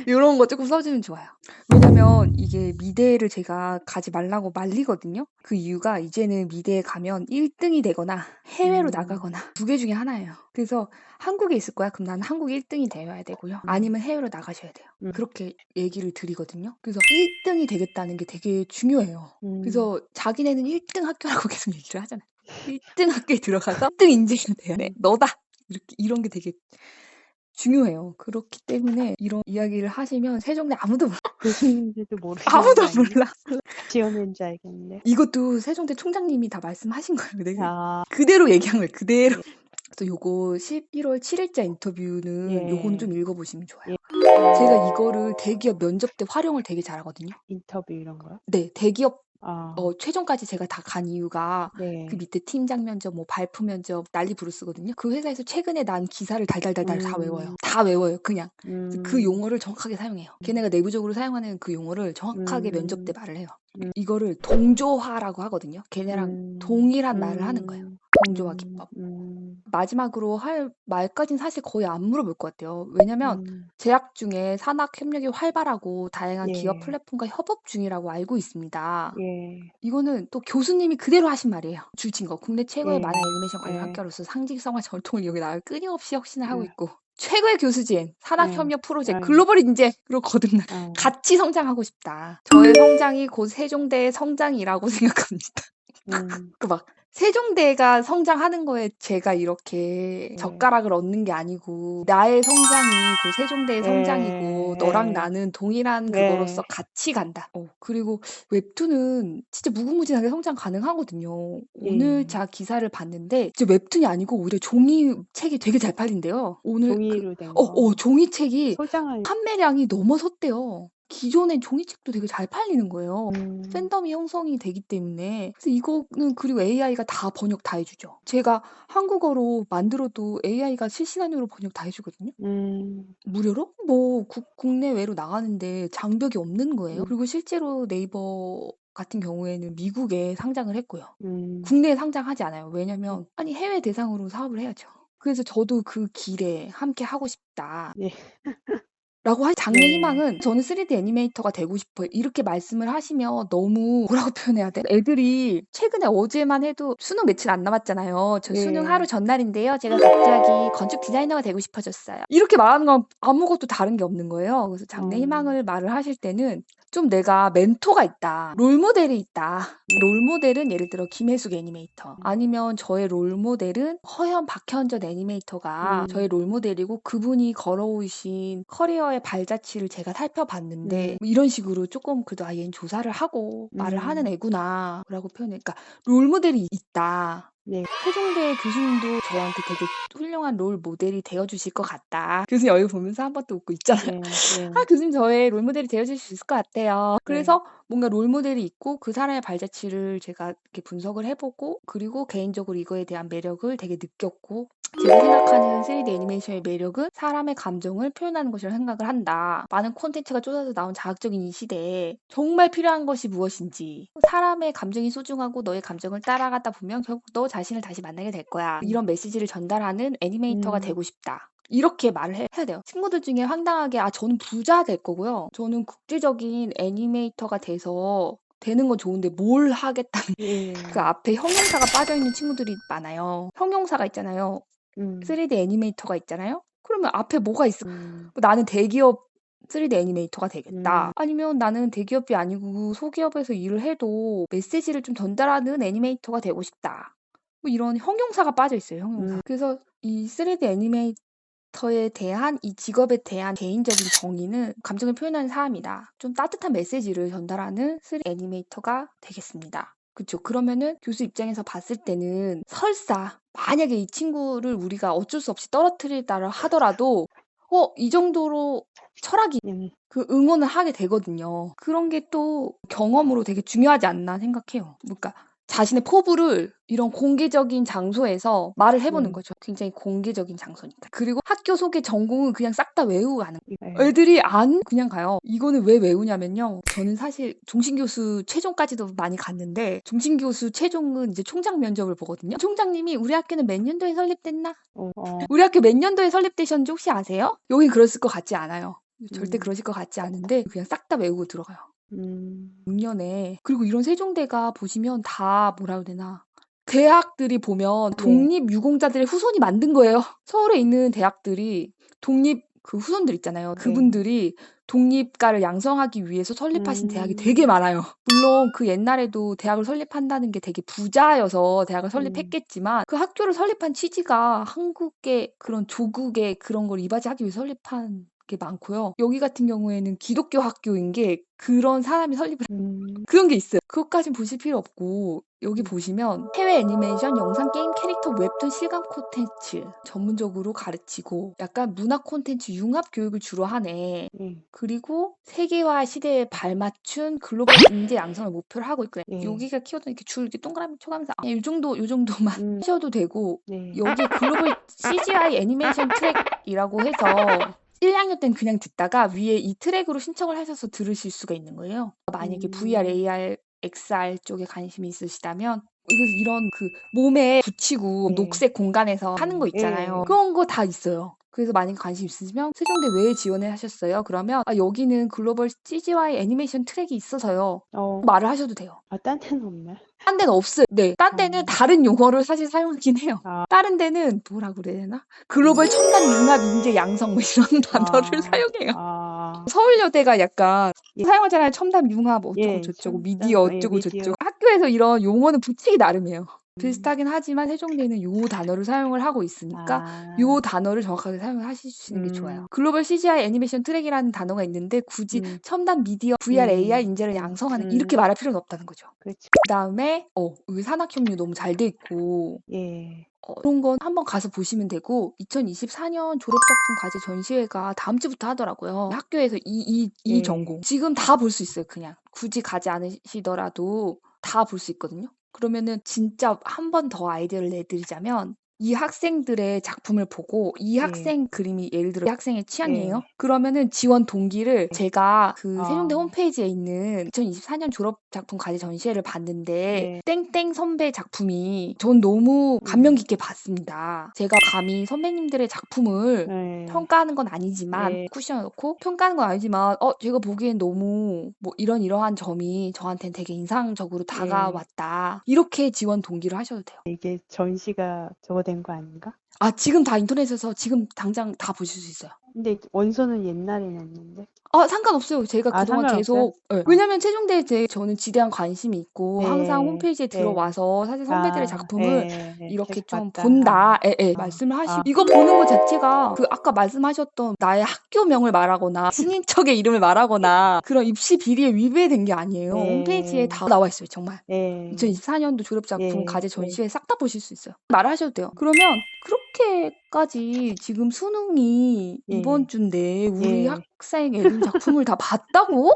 이런 거 조금 써주면 좋아요. 왜냐면 이게 미대를 제가 가지 말라고 말리거든요. 그 이유가 이제는 미대에 가면 1등이 되거나 해외로 나가거나 두 개 중에 하나예요. 그래서 한국에 있을 거야. 그럼 나는 한국 1등이 되어야 되고요. 아니면 해외로 나가셔야 돼요. 그렇게 얘기를 드리거든요. 그래서 1등이 되겠다는 게 되게 중요해요. 그래서 자기네는 1등 학교라고 계속 얘기를 하잖아요. 1등 학교에 들어가서 1등 인재가 돼야 돼. 너다. 이렇게 이런 게 되게 중요해요. 그렇기 때문에 이런 이야기를 하시면 세종대 아무도 몰라. 교수님들도 모르시는 아무도 거 아니에요? 몰라. 지원했는지 알겠는데. 이것도 세종대 총장님이 다 말씀하신 거예요. 아, 그대로 얘기한 거예요. 그대로. 그래서 요거 11월 7일자 인터뷰는 예. 요거는 좀 읽어보시면 좋아요. 예. 제가 이거를 대기업 면접 때 활용을 되게 잘하거든요. 인터뷰 이런 거요? 네, 대기업 아, 최종까지 제가 다 간 이유가 네. 그 밑에 팀장 면접, 뭐 발표 면접 난리 부르스거든요. 그 회사에서 최근에 난 기사를 달달달달 다 외워요. 다 외워요, 그냥. 그래서 그 용어를 정확하게 사용해요. 걔네가 내부적으로 사용하는 그 용어를 정확하게 면접 때 말을 해요. 이거를 동조화라고 하거든요. 걔네랑 동일한 말을 하는 거예요. 동조화 기법. 마지막으로 할 말까지는 사실 거의 안 물어볼 것 같아요. 왜냐면 재학 중에 산학 협력이 활발하고 다양한 예. 기업 플랫폼과 협업 중이라고 알고 있습니다. 예. 이거는 또 교수님이 그대로 하신 말이에요. 줄친 거. 국내 최고의 예. 만화 애니메이션 관련 예. 학교로서 상징성과 전통을 이용해 나갈 끊임없이 혁신을 하고 예. 있고 최고의 교수진, 산학 예. 협력 프로젝트, 예. 글로벌 인재로 거듭나 어. 같이 성장하고 싶다. 저의 성장이 곧 세종대의 성장이라고 생각합니다. 그 막 세종대가 성장하는 거에 제가 이렇게 예. 젓가락을 얻는 게 아니고 나의 성장이 그 세종대의 성장이고 예. 너랑 나는 동일한 예. 그거로서 같이 간다. 그리고 웹툰은 진짜 무궁무진하게 성장 가능하거든요. 오늘 자 기사를 봤는데 이제 웹툰이 아니고 오히려 종이책이 되게 잘 팔린대요. 오늘 종이로 된 거. 종이책이 소장할. 판매량이 넘어섰대요. 기존의 종이책도 되게 잘 팔리는 거예요. 팬덤이 형성이 되기 때문에. 그래서 이거는 그리고 AI가 다 번역 다 해주죠. 제가 한국어로 만들어도 AI가 실시간으로 번역 다 해주거든요. 무료로? 뭐 국내외로 나가는데 장벽이 없는 거예요. 그리고 실제로 네이버 같은 경우에는 미국에 상장을 했고요. 국내에 상장하지 않아요. 왜냐면 아니 해외 대상으로 사업을 해야죠. 그래서 저도 그 길에 함께 하고 싶다. 예. 라고 할 장래 네. 희망은 저는 3D 애니메이터가 되고 싶어요. 이렇게 말씀을 하시면 너무 뭐라고 표현해야 돼? 애들이 최근에 어제만 해도 수능 며칠 안 남았잖아요. 저 수능 예. 하루 전날인데요. 제가 갑자기 건축 디자이너가 되고 싶어졌어요. 이렇게 말하는 건 아무것도 다른 게 없는 거예요. 그래서 장래 희망을 말을 하실 때는 좀 내가 멘토가 있다. 롤모델이 있다. 롤모델은 예를 들어 김혜숙 애니메이터 아니면 저의 롤모델은 허현 박현전 애니메이터가 저의 롤모델이고 그분이 걸어오신 커리어의 발자취를 제가 살펴봤는데 뭐 이런 식으로 조금 그래도 얘는 조사를 하고 말을 하는 애구나 라고 표현해. 그러니까 롤모델이 있다. 네. 세종대 교수님도 저한테 되게 훌륭한 롤 모델이 되어주실 것 같다. 교수님 얼굴 보면서 한 번 또 웃고 있잖아요. 예. 아, 교수님 저의 롤 모델이 되어줄 수 있을 것 같아요. 그래서 뭔가 롤 모델이 있고 그 사람의 발자취를 제가 이렇게 분석을 해보고 그리고 개인적으로 이거에 대한 매력을 되게 느꼈고 제가 생각하는 3D 애니메이션의 매력은 사람의 감정을 표현하는 것이라고 생각을 한다. 많은 콘텐츠가 쏟아져 나온 자극적인 이 시대에 정말 필요한 것이 무엇인지 사람의 감정이 소중하고 너의 감정을 따라가다 보면 결국 너 자신을 다시 만나게 될 거야. 이런 메시지를 전달하는 애니메이터가 되고 싶다. 이렇게 말을 해야 돼요. 친구들 중에 황당하게 저는 부자 될 거고요. 저는 국제적인 애니메이터가 돼서 되는 건 좋은데 뭘 하겠다는 예. 그 앞에 형용사가 빠져 있는 친구들이 많아요. 형용사가 있잖아요. 음. 3D 애니메이터가 있잖아요. 그러면 앞에 뭐가 있어? 음. 나는 대기업 3D 애니메이터가 되겠다. 음. 아니면 나는 대기업이 아니고 소기업에서 일을 해도 메시지를 좀 전달하는 애니메이터가 되고 싶다. 뭐 이런 형용사가 빠져 있어요. 형용사. 그래서 이 3D 애니메이터에 대한 이 직업에 대한 개인적인 정의는 감정을 표현하는 사람이다. 좀 따뜻한 메시지를 전달하는 3D 애니메이터가 되겠습니다. 그쵸. 그러면은 교수 입장에서 봤을 때는 설사 만약에 이 친구를 우리가 어쩔 수 없이 떨어뜨리다 하더라도 이 정도로 철학이 음. 그 응원을 하게 되거든요. 그런 게 또 경험으로 되게 중요하지 않나 생각해요. 그러니까 자신의 포부를 이런 공개적인 장소에서 말을 해보는 거죠. 굉장히 공개적인 장소니까. 그리고 학교 속의 전공은 그냥 싹 다 외우고 가는 거예요. 예. 애들이 안 그냥 가요. 이거는 왜 외우냐면요. 저는 사실 종신교수 최종까지도 많이 갔는데 종신교수 최종은 이제 총장 면접을 보거든요. 총장님이 우리 학교는 몇 년도에 설립됐나? 우리 학교 몇 년도에 설립되셨는지 혹시 아세요? 여긴 그랬을 것 같지 않아요. 절대 그러실 것 같지 않은데 그냥 싹 다 외우고 들어가요. 6년에. 그리고 이런 세종대가 보시면 다 뭐라 해야 되나. 대학들이 보면 네. 독립유공자들의 후손이 만든 거예요. 서울에 있는 대학들이 독립 그 후손들 있잖아요. 네. 그분들이 독립가를 양성하기 위해서 설립하신 대학이 되게 음. 많아요. 물론 그 옛날에도 대학을 설립한다는 게 되게 부자여서 대학을 음. 설립했겠지만 그 학교를 설립한 취지가 한국의 그런 조국의 그런 걸 이바지하기 위해 설립한 게 많고요. 여기 같은 경우에는 기독교 학교인 게 그런 사람이 설립을 그런 게 있어요. 그것까진 보실 필요 없고 여기 보시면 해외 애니메이션, 영상, 게임, 캐릭터, 웹툰, 실감 콘텐츠 전문적으로 가르치고 약간 문화 콘텐츠 융합 교육을 주로 하네. 예. 그리고 세계화 시대에 발맞춘 글로벌 인재 양성을 목표로 하고 있고 예. 여기가 키워드 이렇게 줄 이렇게 동그라미 초가면서 요 정도만 하셔도 되고 네. 여기 글로벌 CGI 애니메이션 트랙이라고 해서 1학년 때는 그냥 듣다가 위에 이 트랙으로 신청을 하셔서 들으실 수가 있는 거예요. 만약에 VR, AR, XR 쪽에 관심이 있으시다면 이런 그 몸에 붙이고 네. 녹색 공간에서 하는 거 있잖아요. 예. 그런 거 다 있어요. 그래서 만약에 관심 있으시면 세종대 왜 지원을 하셨어요? 그러면 여기는 글로벌 CGI 애니메이션 트랙이 있어서요. 말을 하셔도 돼요. 딴 데는 없나요? 딴 데는 없어요. 네. 딴 데는 다른 용어를 사실 사용하긴 해요. 다른 데는 뭐라 그래야 되나? 글로벌 첨단 융합 인재 양성 뭐 이런 단어를 사용해요. 서울여대가 약간 사용하잖아요. 첨단 융합 어쩌고 예. 저쩌고 첨단, 미디어 어쩌고 미디어. 저쩌고. 학교에서 이런 용어는 붙이기 나름이에요. 비슷하긴 하지만 세종대는 요 단어를 사용을 하고 있으니까 요 단어를 정확하게 사용을 하시는 게 좋아요. 글로벌 CGI 애니메이션 트랙이라는 단어가 있는데 굳이 첨단 미디어, VR, AR 인재를 양성하는 이렇게 말할 필요는 없다는 거죠. 그렇죠. 그다음에 여기 산학협류 너무 잘 돼 있고 예. 그런 건 한번 가서 보시면 되고 2024년 졸업작품 과제 전시회가 다음 주부터 하더라고요. 학교에서 이 예. 전공 지금 다 볼 수 있어요. 그냥 굳이 가지 않으시더라도 다 볼 수 있거든요. 그러면은 진짜 한 번 더 아이디어를 내드리자면 이 학생들의 작품을 보고 이 학생 그림이 예를 들어 이 학생의 취향이에요. 예. 그러면은 지원 동기를 제가 그 세종대 아. 홈페이지에 있는 2024년 졸업작품 과제 전시회를 봤는데 땡땡 선배 작품이 전 너무 감명 깊게 봤습니다. 제가 감히 선배님들의 작품을 예. 평가하는 건 아니지만 쿠션을 넣고 평가하는 건 아니지만 제가 보기엔 너무 뭐 이러한 점이 저한테는 되게 인상적으로 다가왔다. 이렇게 지원 동기를 하셔도 돼요. 이게 전시가 저거 된 거 아닌가? 지금 다 인터넷에서 지금 당장 다 보실 수 있어요. 근데 원서는 옛날에 냈는데. 상관없어요. 제가 그동안 상관없어요? 계속 왜냐면 세종대에 저는 지대한 관심이 있고 항상 홈페이지에 들어와서 사실 선배들의 작품을 이렇게 계속 좀 봤다. 본다. 말씀을 하시고 이거 보는 것 자체가 그 아까 말씀하셨던 나의 학교명을 말하거나 친인척의 이름을 말하거나 그런 입시 비리에 위배된 게 아니에요. 홈페이지에 다 나와 있어요. 정말. 2024년도 졸업작품 과제 전시회 싹 다 보실 수 있어요. 말하셔도 돼요. 그러면 그렇게까지 지금 수능이 이번 주인데 우리 학생 애들 작품을 다 봤다고?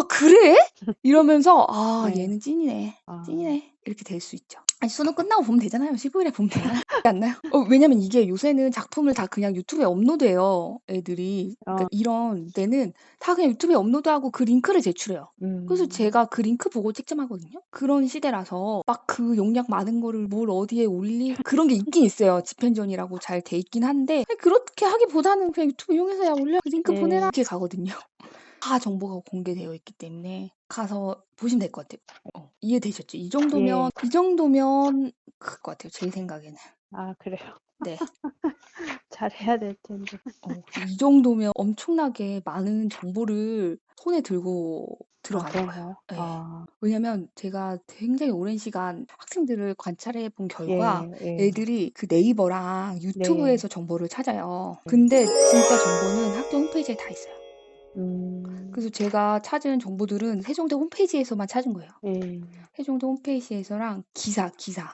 그래? 이러면서 네. 얘는 찐이네. 아. 찐이네. 이렇게 될 수 있죠. 아니 수능 끝나고 보면 되잖아요. 15일에 보면 되잖아요. 그렇지 않나요? 왜냐면 이게 요새는 작품을 다 그냥 유튜브에 업로드해요, 애들이. 그러니까 이런 때는 다 그냥 유튜브에 업로드하고 그 링크를 제출해요. 그래서 제가 그 링크 보고 채점하거든요. 그런 시대라서 막 그 용량 많은 거를 뭘 어디에 그런 게 있긴 있어요. 집행전이라고 잘 돼 있긴 한데 그렇게 하기보다는 그냥 유튜브 이용해서 야 올려 그 링크 보내라 네. 이렇게 가거든요. 다 정보가 공개되어 있기 때문에 가서 보시면 될 것 같아요. 이해되셨죠? 이 정도면 그럴 것 같아요. 제 생각에는. 아, 그래요. 네. 잘해야 될 텐데. 이 정도면 엄청나게 많은 정보를 손에 들고 들어가는 거예요. 그런가요? 네. 아. 왜냐면 제가 굉장히 오랜 시간 학생들을 관찰해 본 결과 예. 애들이 그 네이버랑 네. 유튜브에서 정보를 찾아요. 근데 진짜 정보는 학교 홈페이지에 다 있어요. 그래서 제가 찾은 정보들은 세종대 홈페이지에서만 찾은 거예요. 예. 세종대 홈페이지에서랑 기사.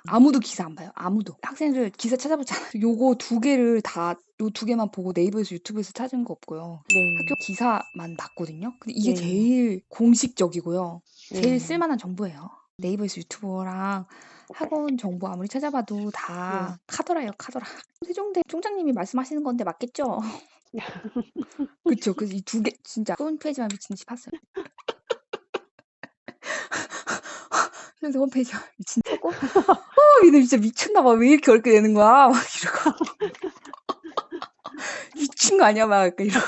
아무도 기사 안 봐요. 아무도. 학생들 기사 찾아보잖아요. 요거 두 개를 다, 요 두 개만 보고 네이버에서 유튜브에서 찾은 거 없고요. 네. 학교 기사만 봤거든요. 근데 이게 네. 제일 공식적이고요. 제일 예. 쓸만한 정보예요. 네이버에서 유튜버랑 학원 정보 아무리 찾아봐도 다 카더라예요, 카더라. 세종대 총장님이 말씀하시는 건데 맞겠죠? 그쵸. 그래서 이 두 개 진짜 홈페이지만 미친 듯이 봤어요. 그래서 홈페이지만 미친 듯이 보고 얘네 진짜 미쳤나 봐. 왜 이렇게 어렵게 되는 거야? 막 이러고 미친 거 아니야? 막 약간 이러고.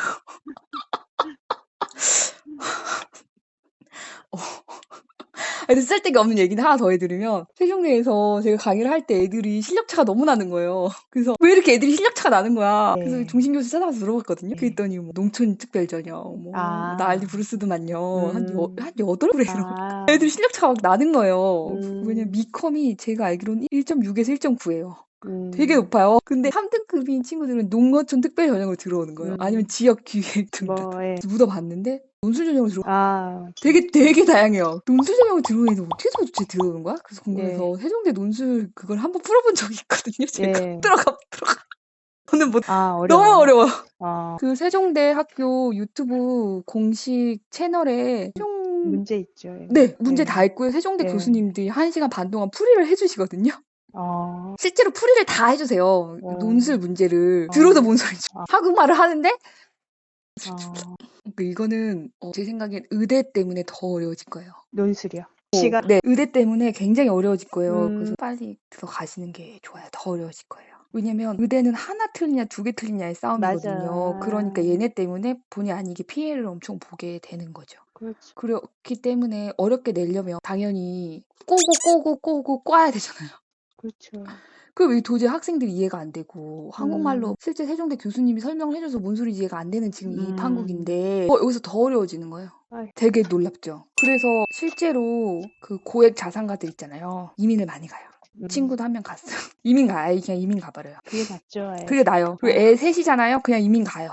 근데 쓸데가 없는 얘기는 하나 더 해드리면 세종대에서 제가 강의를 할 때 애들이 실력차가 너무 나는 거예요. 그래서 왜 이렇게 애들이 실력차가 나는 거야? 그래서 네. 종신교수 찾아가서 물어봤거든요. 네. 그랬더니 뭐 농촌 특별전형, 뭐 아. 난리 부르스더만요. 한 8그래 이러고 아. 애들이 실력차가 막 나는 거예요. 음. 왜냐면 미컴이 제가 알기로는 1.6에서 1.9예요. 되게 음. 높아요. 근데 3등급인 친구들은 농어촌 특별 전형으로 들어오는 거예요. 아니면 지역 기획 등등. 예. 묻어봤는데 논술 전형으로 들어. 아. 되게 다양해요. 논술 전형으로 들어오는 애들 어떻게 도대체 들어오는 거야? 그래서 궁금해서 예. 세종대 논술 그걸 한번 풀어본 적이 있거든요. 제가 예. 들어가. 저는 뭐 어려워요. 너무 어려워. 아. 그 세종대 학교 유튜브 공식 채널에 문제 있죠. 예. 네, 문제 예. 다 있고요. 세종대 예. 교수님들이 1시간 반 동안 풀이를 해주시거든요. 어. 실제로 풀이를 다 해주세요. 논술 문제를. 어. 들어도 뭔 소리지. 한국말을 하는데 어. 그러니까 이거는 제 생각엔 의대 때문에 더 어려워질 거예요. 논술이요. 시간. 네, 의대 때문에 굉장히 어려워질 거예요. 그래서 빨리 들어가시는 게 좋아요. 더 어려워질 거예요. 왜냐면 의대는 하나 틀리냐 두 개 틀리냐의 싸움이거든요. 맞아. 그러니까 얘네 때문에 본의 아니게 피해를 엄청 보게 되는 거죠. 그렇죠. 그렇기 때문에 어렵게 내려면 당연히 꼬고 꽈야 되잖아요. 그렇죠. 왜 도저히 학생들이 이해가 안 되고 한국말로 실제 세종대 교수님이 설명을 해줘서 뭔 소리인지 이해가 안 되는 지금 이 판국인데 여기서 더 어려워지는 거예요. 아이. 되게 놀랍죠. 그래서 실제로 그 고액 자산가들 있잖아요. 이민을 많이 가요. 친구도 한 명 갔어요. 이민 가요. 그냥 이민 가버려요. 그게 낫죠. 예. 그게 나요. 그리고 애 셋이잖아요. 그냥 이민 가요.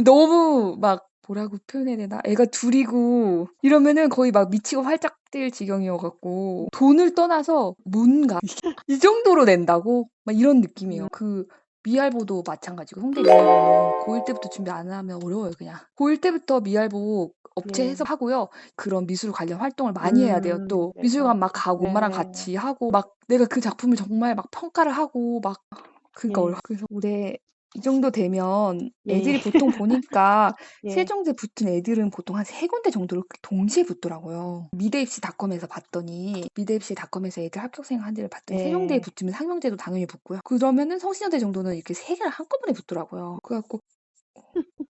너무 막 뭐라고 표현해야 되나? 애가 둘이고 이러면은 거의 막 미치고 활짝 뛸 지경이어갖고 돈을 떠나서 뭔가 이 정도로 낸다고? 막 이런 느낌이에요. 그 미알보도 마찬가지고 홍대 미알보는 고1 때부터 준비 안 하면 어려워요. 그냥 고1 때부터 미알보 업체 예. 해석하고요. 그런 미술 관련 활동을 많이 해야 돼요. 또 네. 미술관 막 가고 엄마랑 네. 같이 하고 막 내가 그 작품을 정말 막 평가를 하고 막 그러니까 예. 어려워. 그래서 올해 이 정도 되면 예. 애들이 보통 보니까 예. 세종대 붙은 애들은 보통 한 3군데 정도로 동시에 붙더라고요. 미대입시닷컴에서 봤더니 미대입시닷컴에서 애들 합격생 한 대를 봤더니 예. 세종대에 붙으면 상명대도 당연히 붙고요. 그러면은 성신여대 정도는 이렇게 3개를 한꺼번에 붙더라고요. 그래갖고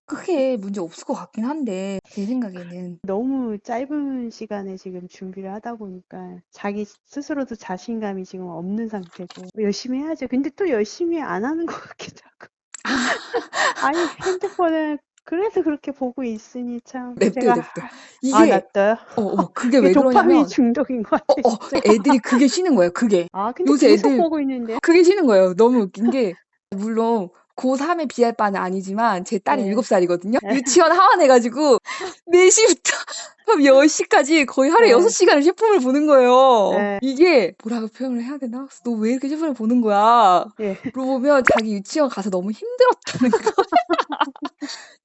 크게 문제 없을 것 같긴 한데 제 생각에는 너무 짧은 시간에 지금 준비를 하다 보니까 자기 스스로도 자신감이 지금 없는 상태고 열심히 해야죠. 근데 또 열심히 안 하는 것 같기도 하고. 아니 핸드폰을 그래서 그렇게 보고 있으니 참 냅둬요. 제가 이게 놔둬요. 그게 이게 왜 도파민 그러냐면 중독인 것 같아요. 진짜. 애들이 그게 쉬는 거예요. 그게 근데 요새 계속 애들 보고 있는데. 그게 쉬는 거예요. 너무 웃긴 게 물론 고3에 비할 바는 아니지만 제 딸이 네. 7살이거든요. 네. 유치원 하원해가지고 4시부터 밤 10시까지 거의 하루에 네. 6시간을 셰프를 보는 거예요. 네. 이게 뭐라고 표현을 해야 되나? 너 왜 이렇게 셰프를 보는 거야? 예. 물어보면 자기 유치원 가서 너무 힘들었다는 거.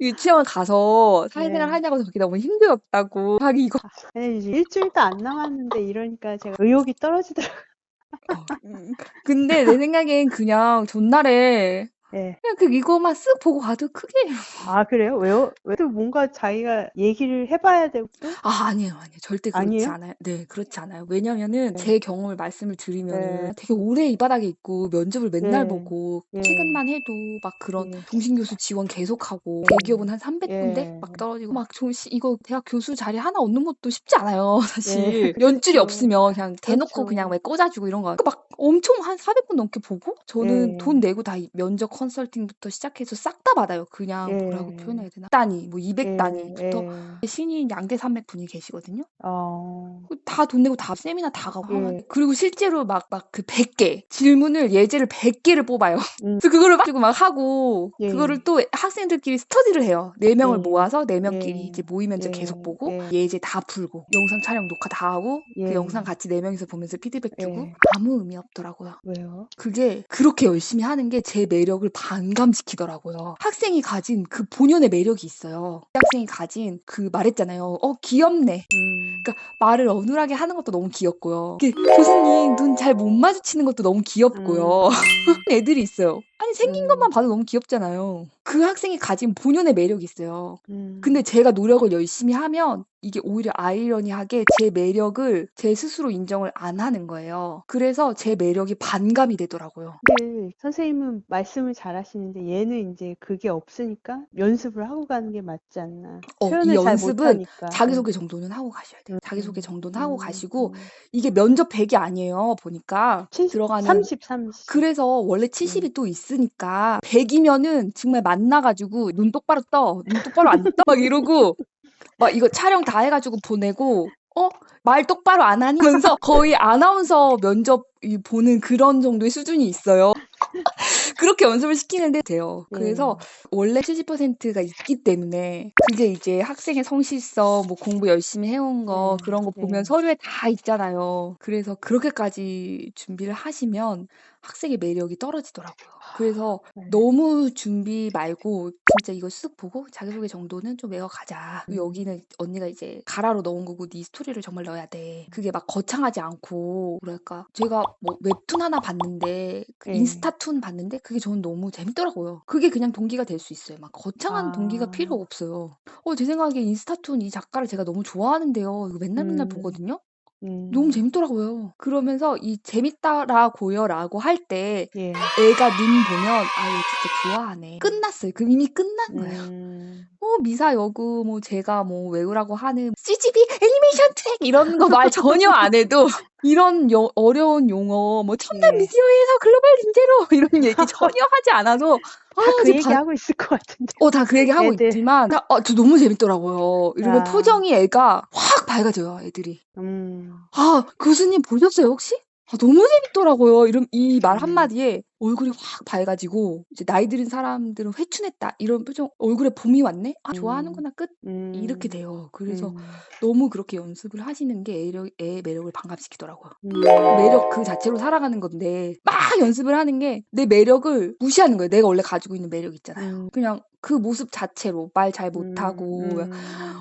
유치원 가서 사회생활 네. 하냐고 저기 너무 힘들었다고. 자기 이거 아니, 이제 일주일도 안 남았는데 이러니까 제가 의욕이 떨어지더라고요. 근데 내 생각엔 그냥 전날에 예. 그냥 이거만 쓱 보고 가도 크게 아, 그래요? 왜요? 왜 또 뭔가 자기가 얘기를 해봐야 되고 또? 아니에요. 절대 그렇지 아니에요? 않아요. 네, 그렇지 않아요. 왜냐면은 네. 제 경험을 말씀을 드리면은 네. 되게 오래 이 바닥에 있고 면접을 맨날 예. 보고 예. 최근만 해도 막 그런 예. 종신교수 지원 계속하고 예. 대기업은 한 300군데 예. 막 떨어지고 막 이거 대학 교수 자리 하나 얻는 것도 쉽지 않아요. 사실 예. 연줄이 그렇죠. 없으면 그냥 대놓고 그냥 그렇죠. 왜 꽂아주고 이런 거 막 엄청 한 400군 넘게 보고 저는 예. 돈 내고 다 면접 컨설팅부터 시작해서 싹 다 받아요. 그냥 뭐라고 예. 표현해야 되나? 단위 뭐 예. 200단위부터 예. 신인 양대 산맥 분이 계시거든요. 어. 다 돈 내고 다 세미나 다 가고 예. 그리고 실제로 막 그 100개 질문을 예제를 100개를 뽑아요. 음. 그래서 그거를 가지고 막 하고 예. 그거를 또 학생들끼리 스터디를 해요. 4명을 예. 모아서 4명끼리 예. 이제 모이면서 예. 계속 보고 예. 예제 다 풀고 영상 촬영 녹화 다 하고 그 예. 영상 같이 4명이서 보면서 피드백 주고 예. 아무 의미 없더라고요. 왜요? 그게 그렇게 열심히 하는 게 제 매력을 반감시키더라고요. 학생이 가진 그 본연의 매력이 있어요. 학생이 가진 그 말했잖아요. 귀엽네. 그러니까 말을 어눌하게 하는 것도 너무 귀엽고요. 교수님 눈 잘 못 마주치는 것도 너무 귀엽고요. 애들이 있어요. 아니 생긴 것만 봐도 너무 귀엽잖아요. 그 학생이 가진 본연의 매력이 있어요. 근데 제가 노력을 열심히 하면 이게 오히려 아이러니하게 제 매력을 제 스스로 인정을 안 하는 거예요. 그래서 제 매력이 반감이 되더라고요. 근데 선생님은 말씀을 잘하시는데 얘는 이제 그게 없으니까 연습을 하고 가는 게 맞지 않나. 이 표현을 잘 연습은 못하니까. 예. 자기소개 정도는 하고 가셔야 돼요. 자기소개 정도는 하고 가시고 음. 이게 면접 100이 아니에요. 보니까 70, 들어가는 30, 30. 그래서 원래 70이 또 있으니까 100이면은 정말 만나가지고 눈 똑바로 떠, 눈 똑바로 안 떠, 막 이러고 막 이거 촬영 다 해가지고 보내고 말 똑바로 안 하니? 하면서 거의 아나운서 면접 보는 그런 정도의 수준이 있어요. 그렇게 연습을 시키는데 돼요. 그래서 원래 70%가 있기 때문에 그게 이제 학생의 성실성, 뭐 공부 열심히 해온 거 그런 거 보면 서류에 다 있잖아요. 그래서 그렇게까지 준비를 하시면 학생의 매력이 떨어지더라고요. 그래서 너무 준비 말고 진짜 이거 쓱 보고 자기소개 정도는 좀 외워가자. 여기는 언니가 이제 가라로 넣은 거고 네 스토리를 정말 넣어야 돼. 그게 막 거창하지 않고 뭐랄까 제가 뭐 웹툰 하나 봤는데 그 인스타툰 봤는데 그게 저는 너무 재밌더라고요. 그게 그냥 동기가 될 수 있어요. 막 거창한 동기가 필요 없어요. 제 생각에 인스타툰 이 작가를 제가 너무 좋아하는데요. 이거 맨날 보거든요. 너무 재밌더라고요. 그러면서 이 재밌다라고요라고 할 때 애가 눈 보면 얘 진짜 좋아하네. 끝났어요. 그럼 이미 끝난 거예요. 미사 여고 뭐 제가 뭐 외우라고 하는 CGV 애니메이션 트랙 이런 거 말 전혀 안 해도 이런 어려운 용어 뭐 첨단 미디어에서 글로벌 인재로 이런 얘기 전혀 하지 않아도 다 그 얘기 하고 있을 것 같은데. 다 그 얘기 하고 애들. 있지만 저 너무 재밌더라고요. 이러면 표정이 애가 확 밝아져요. 애들이. 교수님 보셨어요 혹시? 너무 재밌더라고요. 이 말 한마디에 얼굴이 확 밝아지고 이제 나이 들은 사람들은 회춘했다. 이런 표정 얼굴에 봄이 왔네? 좋아하는구나 끝. 이렇게 돼요. 그래서 너무 그렇게 연습을 하시는 게 애의 매력을 반감시키더라고요. 매력 그 자체로 살아가는 건데 막 연습을 하는 게 내 매력을 무시하는 거예요. 내가 원래 가지고 있는 매력 있잖아요. 그냥 그 모습 자체로 말 잘 못하고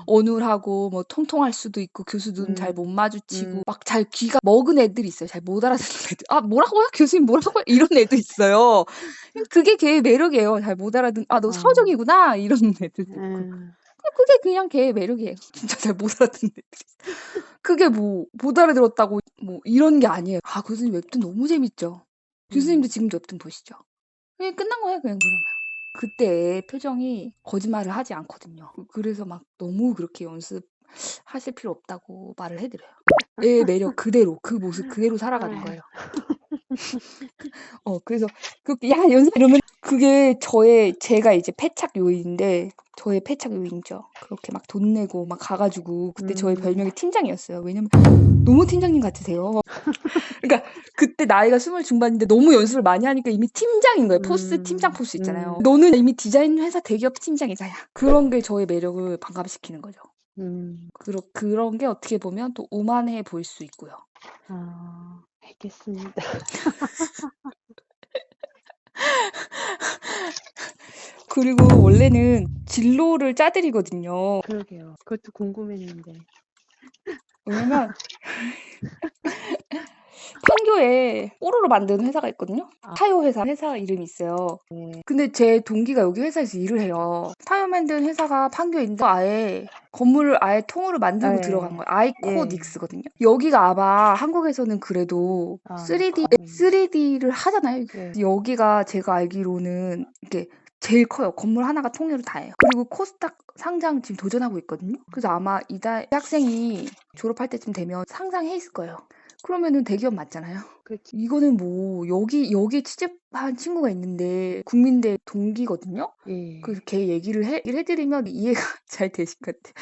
어눌하고 뭐 통통할 수도 있고 교수 눈 잘 못 마주치고 막 잘 귀가 먹은 애들이 있어요. 잘 못 알아듣는 애들. 뭐라고요? 교수님 뭐라고요? 이런 애도 있어요. 그게 걔의 매력이에요. 잘 못 알아듣는 너 서정이구나 이런 애들도 있고. 그게 그냥 걔의 매력이에요. 진짜 잘 못 알아듣는 애들이. 그게 뭐 못 알아들었다고 뭐 이런 게 아니에요. 교수님 웹툰 너무 재밌죠. 교수님도 지금 웹툰 보시죠. 그냥 끝난 거예요. 그냥 그러면. 그때 표정이 거짓말을 하지 않거든요. 그래서 막 너무 그렇게 연습하실 필요 없다고 말을 해드려요. 애의 매력 그대로 그 모습 그대로 살아가는 거예요. 그래서 그렇게 야 연습 이러면 그게 제가 이제 패착 요인인데 저의 패착 요인이죠. 그렇게 막 돈 내고 막 가가지고 그때 저의 별명이 팀장이었어요. 왜냐면 너무 팀장님 같으세요. 그러니까 그때 나이가 20 중반인데 너무 연습을 많이 하니까 이미 팀장인 거예요. 포스, 팀장 포스 있잖아요. 너는 이미 디자인 회사 대기업 팀장이잖아. 그런 게 저의 매력을 반감시키는 거죠. 그런 게 어떻게 보면 또 오만해 보일 수 있고요. 알겠습니다. 그리고 원래는 진로를 짜드리거든요. 그러게요. 그것도 궁금했는데. 왜냐면 판교에 뽀로로 만드는 회사가 있거든요. 타요 회사 이름이 있어요. 네. 근데 제 동기가 여기 회사에서 일을 해요. 타요 만드는 회사가 판교인데 아예 건물을 아예 통으로 만들고 네. 들어간 거예요. 아이코닉스거든요. 여기가 아마 한국에서는 그래도 3D를 하잖아요. 네. 여기가 제가 알기로는 이게 제일 커요. 건물 하나가 통째로 다 해요. 그리고 코스닥 상장 지금 도전하고 있거든요. 그래서 아마 이 학생이 졸업할 때쯤 되면 상장해 있을 거예요. 그러면은 대기업 맞잖아요. 그렇지. 이거는 뭐 여기 취직한 친구가 있는데 국민대 동기거든요. 예. 그래서 걔 얘기를 해드리면 이해가 잘 되실 것 같아요.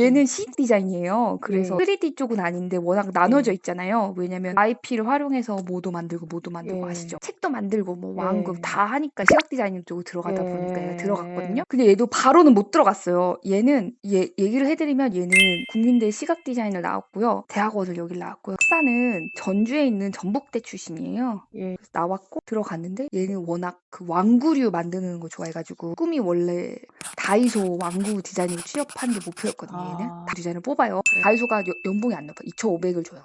얘는 시각 디자인이에요. 그래서 예. 3D 쪽은 아닌데 워낙 나눠져 예. 있잖아요. 왜냐면 IP를 활용해서 뭐도 만들고 예. 아시죠? 책도 만들고 뭐 예. 왕국 다 하니까 시각 디자인 쪽으로 들어가다 보니까 얘가 예. 들어갔거든요. 근데 얘도 바로는 못 들어갔어요. 얘는 얘기를 해드리면 얘는 국민대 시각 디자인을 나왔고요. 대학원을 여기 나왔고요. 석사는 전주에 있는 전북대 출신이에요. 예. 그래서 나왔고 들어갔는데 얘는 워낙 그 왕구류 만드는 거 좋아해가지고 꿈이 원래 다이소 왕구 디자인으로 취업하는 게 목표였거든요. 얘는 다 디자인을 뽑아요. 다이소가 연봉이 안 높아. 2,500을 줘요.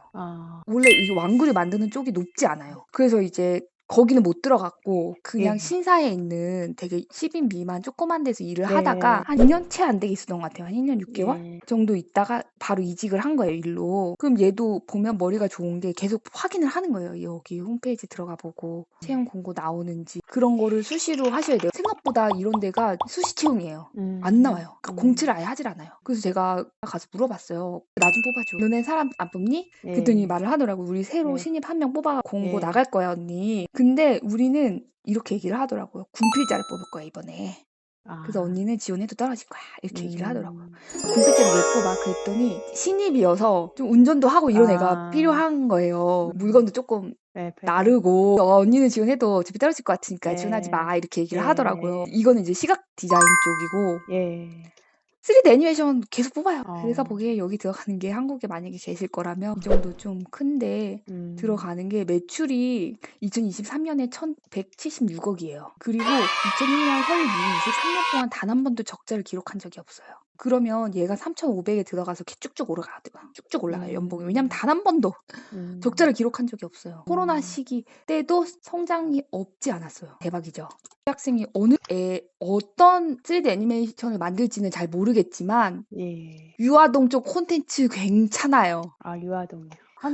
원래 이 왕구류 만드는 쪽이 높지 않아요. 그래서 이제 거기는 못 들어갔고 그냥 예. 신사에 있는 되게 10인 미만 조그만 데서 일을 네. 하다가 한 2년 채 안 되게 있었던 것 같아요. 한 2년 6개월 예. 정도 있다가 바로 이직을 한 거예요, 일로. 그럼 얘도 보면 머리가 좋은 게 계속 확인을 하는 거예요. 여기 홈페이지 들어가 보고 채용 공고 나오는지 그런 거를 수시로 하셔야 돼요. 생각보다 이런 데가 수시 채용이에요. 안 나와요. 그러니까 공지를 아예 하질 않아요. 그래서 제가 가서 물어봤어요. 나 좀 뽑아줘. 너네 사람 안 뽑니? 예. 그랬더니 말을 하더라고. 우리 새로 예. 신입 한 명 뽑아 공고 예. 나갈 거야, 언니. 근데 우리는 이렇게 얘기를 하더라고요. 군필자를 뽑을 거야, 이번에. 그래서 언니는 지원해도 떨어질 거야. 이렇게 얘기를 하더라고요. 군필자를 왜 뽑아? 그랬더니 신입이어서 좀 운전도 하고 이런 애가 필요한 거예요. 물건도 조금 네, 나르고 언니는 지원해도 어차피 떨어질 것 같으니까 예. 지원하지 마 이렇게 얘기를 예. 하더라고요. 이거는 이제 시각 디자인 쪽이고 예. 3D 애니메이션 계속 뽑아요. 제가 보기에 여기 들어가는 게 한국에 만약에 계실 거라면 이 정도 좀 큰데 들어가는 게 매출이 2023년에 1,176억이에요. 그리고 2001년 설립 이후 23년 동안 단 한 번도 적자를 기록한 적이 없어요. 그러면 얘가 3,500에 들어가서 이렇게 쭉쭉 올라가더라고요. 쭉쭉 올라가요, 연봉이. 왜냐면 단 한 번도 적자를 기록한 적이 없어요. 코로나 시기 때도 성장이 없지 않았어요. 대박이죠. 학생이 어떤 3D 애니메이션을 만들지는 잘 모르겠지만 예. 유아동 쪽 콘텐츠 괜찮아요. 유아동이요.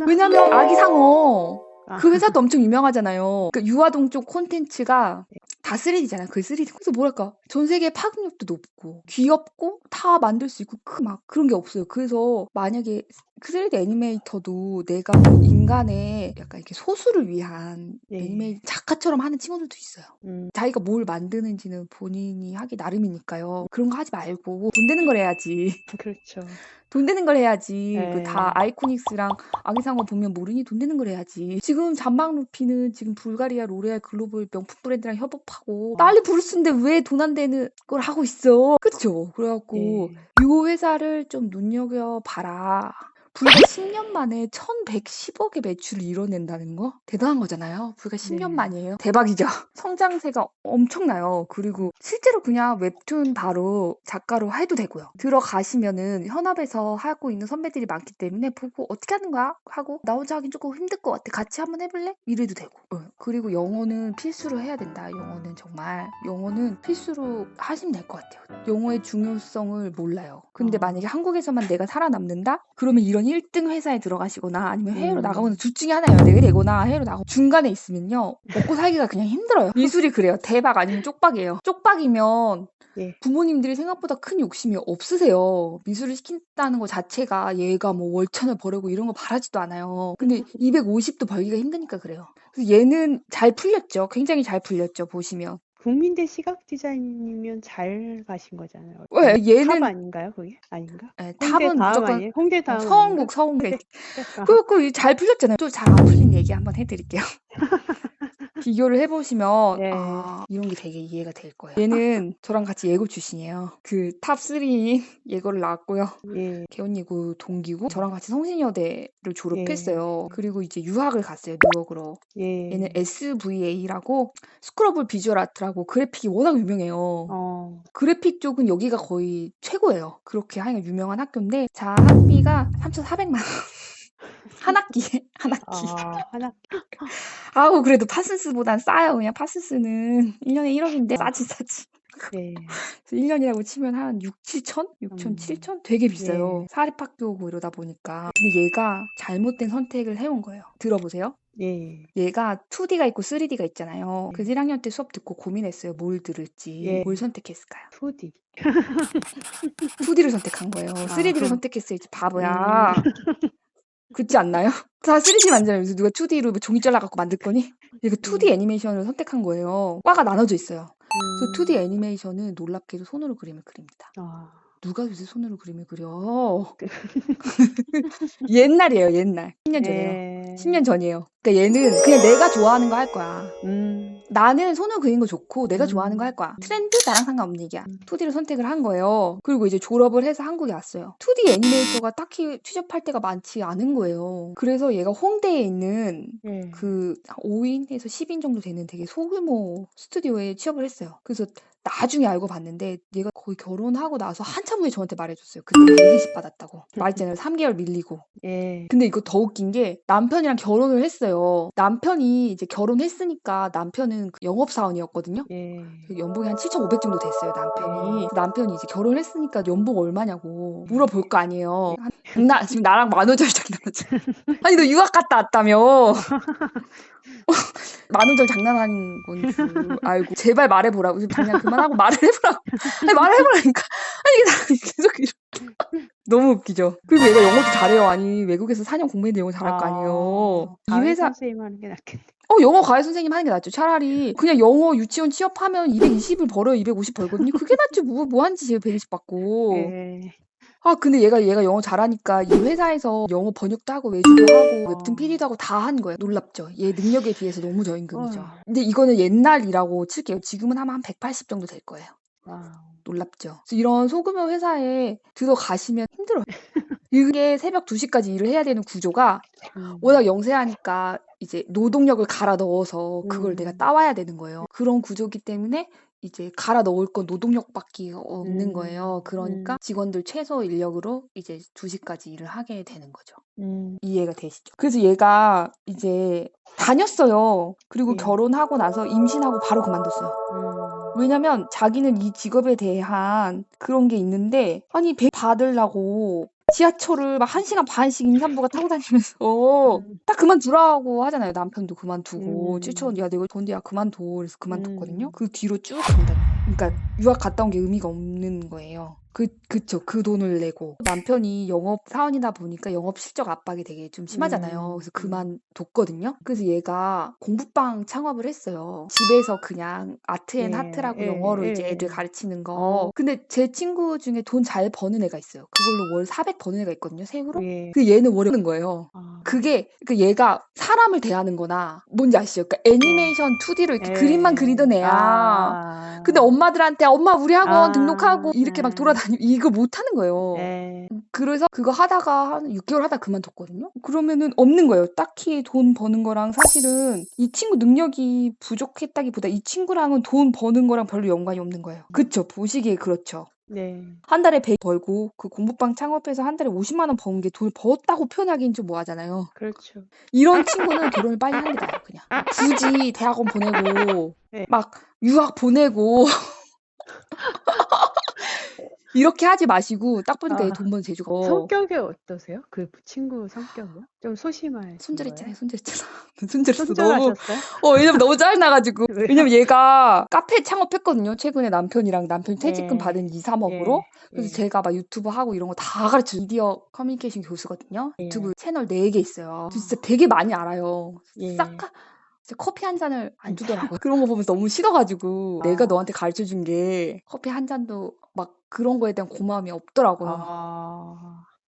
왜냐면 아기상어 아. 그 회사도 엄청 유명하잖아요. 그러니까 유아동 쪽 콘텐츠가 다 3D잖아요. 그 3D. 그래서 뭐랄까 전 세계 파급력도 높고 귀엽고 다 만들 수 있고 막 그런 게 없어요. 그래서 만약에 3D 애니메이터도 내가 뭐 인간의 약간 이렇게 소수를 위한 애니메이션 작가처럼 하는 친구들도 있어요. 자기가 뭘 만드는지는 본인이 하기 나름이니까요. 그런 거 하지 말고 돈 되는 걸 해야지. 그렇죠. 돈 되는 걸 해야지. 네. 그 다 아이코닉스랑 아기상어 보면 모르니 돈 되는 걸 해야지. 지금 잠박루피는 지금 불가리아 로레알 글로벌 명품 브랜드랑 협업하고 난리 부르스인데 왜 돈 안 되는 걸 하고 있어. 그쵸? 그래갖고 요 회사를 좀 눈여겨봐라. 불과 10년 만에 1,110억의 매출을 이뤄낸다는 거? 대단한 거잖아요. 불과 10년 만이에요. 대박이죠. 성장세가 엄청나요. 그리고 실제로 그냥 웹툰 바로 작가로 해도 되고요. 들어가시면은 현업에서 하고 있는 선배들이 많기 때문에 보고 어떻게 하는 거야? 하고 나 혼자 하긴 조금 힘들 것 같아. 같이 한번 해볼래? 이래도 되고. 그리고 영어는 필수로 해야 된다. 영어는 정말. 영어는 필수로 하시면 될 것 같아요. 영어의 중요성을 몰라요. 근데 만약에 한국에서만 내가 살아남는다? 그러면 이런 1등 회사에 들어가시거나 아니면 해외로 나가거나 둘 중에 하나예요. 내가 되거나 해외로 나가고 중간에 있으면요. 먹고 살기가 그냥 힘들어요. 미술이 그래요. 대박 아니면 쪽박이에요. 쪽박이면 부모님들이 생각보다 큰 욕심이 없으세요. 미술을 시킨다는 것 자체가 얘가 뭐 월천을 벌고 이런 거 바라지도 않아요. 근데 250도 벌기가 힘드니까 그래요. 그래서 얘는 잘 풀렸죠. 굉장히 잘 풀렸죠. 보시면. 국민대 시각 디자인이면 잘 가신 거잖아요. 왜 탑 얘는 아닌가요, 그게? 아닌가? 예, 홍대 탑은 다음 무조건 아니에요? 홍대 다음 아닌가? 서원국 서원국 아, 잘 풀렸잖아요. 또 잘 안 풀린 얘기 한번 해드릴게요. 비교를 해보시면 네. 이런 게 되게 이해가 될 거예요. 얘는 저랑 같이 예고 출신이에요. 그 탑 3인 예고를 나왔고요. 예, 개원예고 동기고 저랑 같이 성신여대를 예, 졸업했어요. 그리고 이제 유학을 갔어요. 뉴욕으로. 얘는 예. SVA라고 스쿨 오브 비주얼 아트라고 그래픽이 워낙 유명해요. 어, 그래픽 쪽은 여기가 거의 최고예요. 그렇게 하여간 유명한 학교인데 자 학비가 3,400만 원. 한 학기에 한 학기. 하나, 아우 그래도 파슨스보단 싸요. 그냥 파슨스는 1년에 1억인데 싸지. 예, 그래서 1년이라고 치면 한 6, 7천? 6천, 7천? 되게 비싸요. 예, 사립학교고 이러다 보니까. 근데 얘가 잘못된 선택을 해온 거예요. 들어보세요. 예, 얘가 2D가 있고 3D가 있잖아요. 네. 그래서 1학년 때 수업 듣고 고민했어요. 뭘 들을지. 예. 뭘 선택했을까요? 2D. 2D를 선택한 거예요. 3D를 선택했어야지 바보야. 음, 그렇지 않나요? 다 3D 만들면 누가 2D로 종이 잘라갖고 만들 거니? 얘가 2D 애니메이션을 선택한 거예요. 과가 나눠져 있어요. 그래서 2D 애니메이션은 놀랍게도 손으로 그림을 그립니다. 누가 요새 손으로 그림을 그려? 옛날이에요, 옛날. 10년 전이에요. 예, 10년 전이에요. 그러니까 얘는 그냥 내가 좋아하는 거 할 거야. 음, 나는 손으로 그리는 거 좋고 내가 좋아하는 거 할 음, 거야. 트렌드 나랑 상관없는 얘기야. 음. 2D를 선택을 한 거예요. 그리고 이제 졸업을 해서 한국에 왔어요. 2D 애니메이터가 딱히 취업할 때가 많지 않은 거예요. 그래서 얘가 홍대에 있는 예, 그 5인에서 10인 정도 되는 되게 소규모 스튜디오에 취업을 했어요. 그래서 나중에 알고 봤는데 얘가 거의 결혼하고 나서 한참 후에 저한테 말해줬어요. 그때 회식 받았다고. 말했잖아요. 3개월 밀리고. 예, 근데 이거 더 웃긴 게 남편이랑 결혼을 했어요. 남편이 이제 결혼했으니까 남편은 그 영업사원이었거든요. 예, 그 연봉이 한 7,500 정도 됐어요, 남편이. 남편이 이제 결혼을 했으니까 연봉 얼마냐고 물어볼 거 아니에요. 지금 나랑 만우절 장난하지. 아니, 너 유학 갔다 왔다며. 만우절 장난하는 건 줄 알고 제발 말해보라고. 지금 장난 그만하고 말을 해보라고. 아니, 말을 해보라니까. 아니, 이게 나 계속 이러. 너무 웃기죠. 그리고 얘가 영어도 잘해요. 아니, 외국에서 4년 공부했는데 영어 잘할 거 아니에요. 이 과외 회사 선생님 하는 게 낫겠네. 영어 과외 선생님 하는 게 낫죠. 차라리 그냥 영어 유치원 취업하면 220을 벌어요. 250 벌거든요. 그게 낫지. 뭐 하는지 제가 120 받고. 예, 근데 얘가 영어 잘하니까 이 회사에서 영어 번역도 하고 외주도 하고 웹툰 PD도 하고 다 한 거예요. 놀랍죠. 얘 능력에 비해서 너무 저임금이죠. 근데 이거는 옛날이라고 칠게요. 지금은 아마 한 180 정도 될 거예요. 놀랍죠. 그래서 이런 소규모 회사에 들어가시면 힘들어요. 이게 새벽 2시까지 일을 해야 되는 구조가 워낙 영세하니까 이제 노동력을 갈아 넣어서 그걸 내가 따와야 되는 거예요. 그런 구조기 때문에 이제 갈아 넣을 건 노동력밖에 없는 거예요. 그러니까 직원들 최소 인력으로 이제 2시까지 일을 하게 되는 거죠. 이해가 되시죠? 그래서 얘가 이제 다녔어요. 그리고 예. 결혼하고 나서 임신하고 바로 그만뒀어요. 왜냐면 자기는 이 직업에 대한 그런 게 있는데 아니 배 받으려고 지하철을 막 1시간 반씩 임산부가 타고 다니면서 딱 그만두라고 하잖아요. 남편도 그만두고 7천 야 내가 돈데 야 그만둬 그래서 그만뒀거든요. 그 뒤로 쭉 간다. 그러니까 유학 갔다 온 게 의미가 없는 거예요. 그쵸. 그 돈을 내고 남편이 영업 사원이다 보니까 영업 실적 압박이 되게 좀 심하잖아요. 그래서 그만뒀거든요. 그래서 얘가 공부방 창업을 했어요. 집에서 그냥 아트앤하트라고 영어로 이제 애들 가르치는 거. 근데 제 친구 중에 돈 잘 버는 애가 있어요. 그걸로 월 400 버는 애가 있거든요. 세후로. 그 얘는 월에 버는 거예요. 그게 얘가 사람을 대하는 거나 뭔지 아시죠? 그러니까 애니메이션 2D로 이렇게 그림만 그리던 애야. 근데 엄마들한테 엄마 우리 학원 등록하고 이렇게 막 돌아다니고 이거 못하는 거예요. 그래서 그거 하다가 한 6개월 하다 그만뒀거든요. 그러면은 없는 거예요. 딱히 돈 버는 거랑 사실은 이 친구 능력이 부족했다기보다 이 친구랑은 돈 버는 거랑 별로 연관이 없는 거예요. 그쵸? 보시기에 그렇죠. 한 달에 100 벌고 그 공부방 창업해서 한 달에 50만 원 번 게 돈을 벌었다고 표현하기는 좀 뭐하잖아요. 그렇죠. 이런 친구는 결혼을 빨리 하는 게 나아요. 그냥 굳이 대학원 보내고 막 유학 보내고 이렇게 하지 마시고 딱 보니까 얘 돈 버는 재주가 성격이 어떠세요? 그 친구 성격이요? 좀 소심하신 손절했잖아요. 거예요? 손절했잖아. 손절했어. 너무 손절하셨어요? 왜냐면 너무 짜증나가지고. 왜요? 왜냐면 얘가 카페 창업했거든요. 최근에 남편이랑 남편 퇴직금 받은 2, 3억으로. 그래서 제가 막 유튜브 하고 이런 거 다 가르쳐요. 미디어 커뮤니케이션 교수거든요. 유튜브 채널 4개 있어요. 진짜 되게 많이 알아요. 진짜 커피 한 잔을 안 주더라고요. 그런 거 보면서 너무 싫어가지고 내가 너한테 가르쳐 준 게 커피 한 잔도 막 그런 거에 대한 고마움이 없더라고요.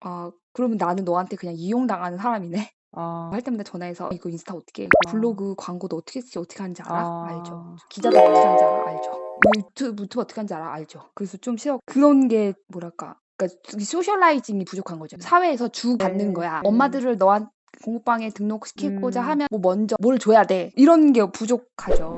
아, 그러면 나는 너한테 그냥 이용당하는 사람이네. 아, 할 때마다 전화해서 이거 인스타 어떻게 해? 아, 블로그 광고도 어떻게 쓰지? 어떻게 하는지 알아? 알죠. 아, 기자도 어떻게 하는지 알아? 알죠. 유튜브 어떻게 하는지 알아? 알죠. 그래서 좀 싫어. 그런 게 뭐랄까. 그러니까 소셜라이징이 부족한 거죠. 사회에서 주받는 네, 거야. 네. 엄마들을 너한 공부방에 등록시키고자 음, 하면 뭐 먼저 뭘 줘야 돼. 이런 게 부족하죠.